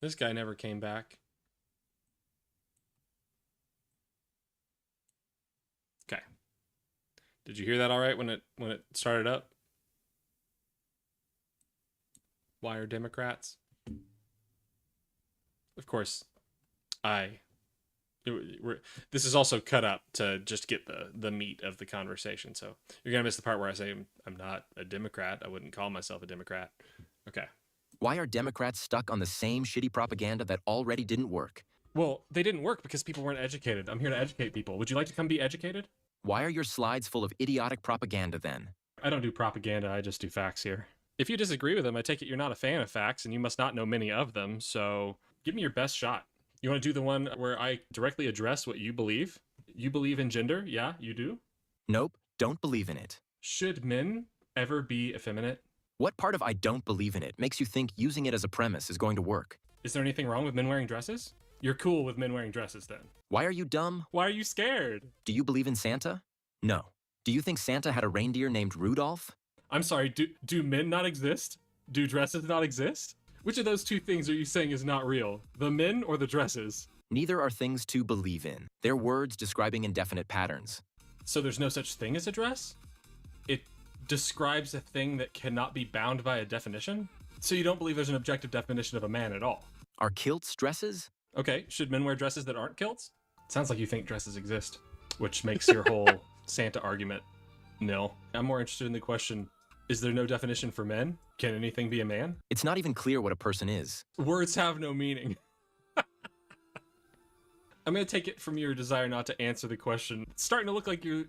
This guy never came back. Okay. Did you hear that all right when it started up? Why are Democrats? Of course, this is also cut up to just get the meat of the conversation. So you're gonna miss the part where I say I'm not a Democrat. I wouldn't call myself a Democrat. Okay. Why are Democrats stuck on the same shitty propaganda that already didn't work? Well, they didn't work because people weren't educated. I'm here to educate people. Would you like to come be educated? Why are your slides full of idiotic propaganda then? I don't do propaganda. I just do facts here. If you disagree with them, I take it you're not a fan of facts and you must not know many of them. So give me your best shot. You want to do the one where I directly address what you believe? You believe in gender? Yeah, you do? Nope, don't believe in it. Should men ever be effeminate? What part of I don't believe in it makes you think using it as a premise is going to work? Is there anything wrong with men wearing dresses? You're cool with men wearing dresses then. Why are you dumb? Why are you scared? Do you believe in Santa? No. Do you think Santa had a reindeer named Rudolph? I'm sorry, do men not exist? Do dresses not exist? Which of those two things are you saying is not real? The men or the dresses? Neither are things to believe in. They're words describing indefinite patterns. So there's no such thing as a dress? It describes a thing that cannot be bound by a definition? So you don't believe there's an objective definition of a man at all? Are kilts dresses? Okay, should men wear dresses that aren't kilts? Sounds like you think dresses exist, which makes your whole Santa argument nil. I'm more interested in the question, is there no definition for men? Can anything be a man? It's not even clear what a person is. Words have no meaning. I'm going to take it from your desire not to answer the question. It's starting to look like you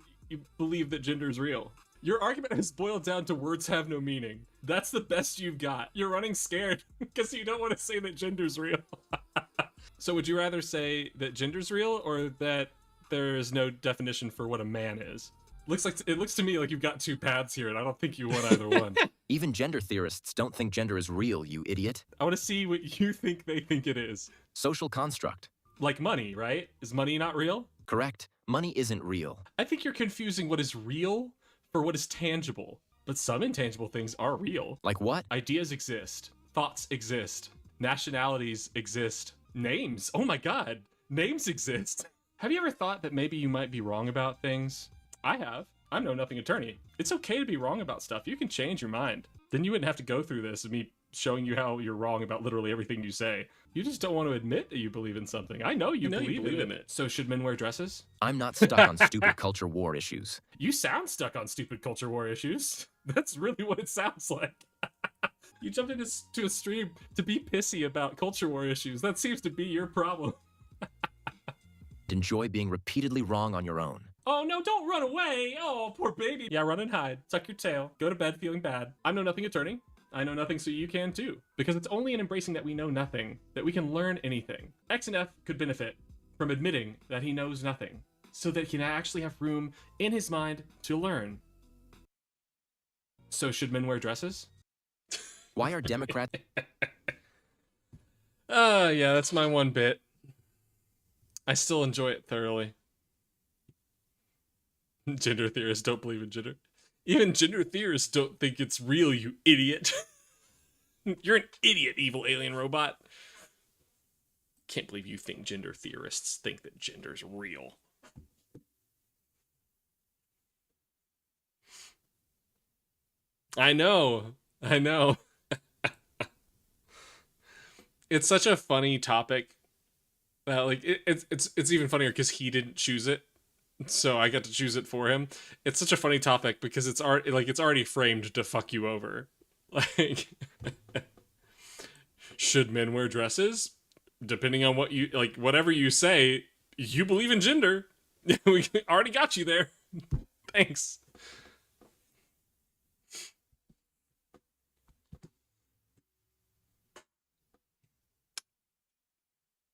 believe that gender is real. Your argument has boiled down to words have no meaning. That's the best you've got. You're running scared because you don't want to say that gender's real. So would you rather say that gender's real or that there is no definition for what a man is? It looks to me like you've got two paths here, and I don't think you want either one. Even gender theorists don't think gender is real, you idiot. I want to see what you think they think it is. Social construct. Like money, right? Is money not real? Correct. Money isn't real. I think you're confusing what is real for what is tangible. But some intangible things are real. Like what? Ideas exist. Thoughts exist. Nationalities exist. Names. Oh my god. Names exist. Have you ever thought that maybe you might be wrong about things? I have. I'm no nothing attorney. It's okay to be wrong about stuff. You can change your mind. Then you wouldn't have to go through this and me showing you how you're wrong about literally everything you say. You just don't want to admit that you believe in something. I know you believe in it. So should men wear dresses? I'm not stuck on stupid culture war issues. You sound stuck on stupid culture war issues. That's really what it sounds like. You jumped into a stream to be pissy about culture war issues. That seems to be your problem. Enjoy being repeatedly wrong on your own. Oh no, don't run away! Oh, poor baby. Yeah, run and hide. Tuck your tail. Go to bed feeling bad. I'm no nothing attorney. I know nothing, so you can too. Because it's only in embracing that we know nothing that we can learn anything. X and F could benefit from admitting that he knows nothing, so that he can actually have room in his mind to learn. So should men wear dresses? Why are Democrats... Yeah, that's my one bit. I still enjoy it thoroughly. Gender theorists don't believe in gender. Even gender theorists don't think it's real, you idiot. You're an idiot, evil alien robot. Can't believe you think gender theorists think that gender's real. I know. It's such a funny topic. Like it's even funnier because he didn't choose it. So I got to choose it for him. It's such a funny topic because it's already framed to fuck you over. Like, should men wear dresses? Depending on what you like, whatever you say, you believe in gender. We already got you there. Thanks.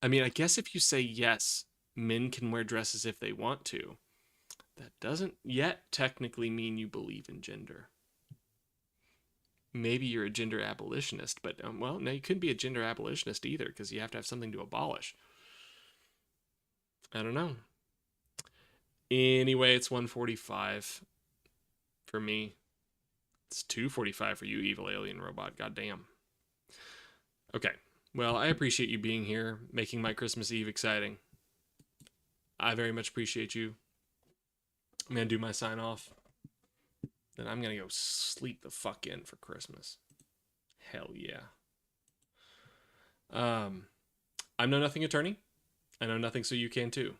I mean, I guess if you say yes, men can wear dresses if they want to, that doesn't yet technically mean you believe in gender. maybe you're a gender abolitionist, but well, no, you couldn't be a gender abolitionist either because you have to have something to abolish. I don't know. Anyway, it's 1:45 for me. It's 2:45 for you, evil alien robot. Goddamn. Okay. Well, I appreciate you being here, making my Christmas Eve exciting. I very much appreciate you. I'm gonna do my sign off. Then I'm gonna go sleep the fuck in for Christmas. Hell yeah. I'm Know Nothing Attorney. I know nothing, so you can too.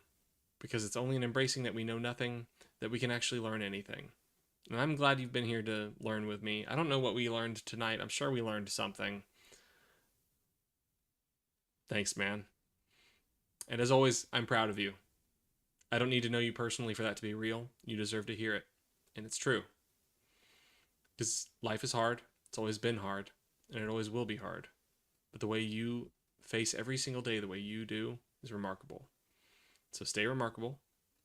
Because it's only in embracing that we know nothing that we can actually learn anything. And I'm glad you've been here to learn with me. I don't know what we learned tonight. I'm sure we learned something. Thanks, man. And as always, I'm proud of you. I don't need to know you personally for that to be real. You deserve to hear it. And it's true. Because life is hard. It's always been hard. And it always will be hard. But the way you face every single day the way you do is remarkable. So stay remarkable.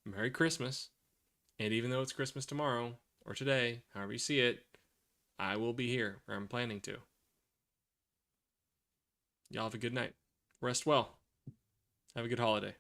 Merry Christmas. And even though it's Christmas tomorrow, or today, however you see it, I will be here where I'm planning to. Y'all have a good night. Rest well. Have a good holiday.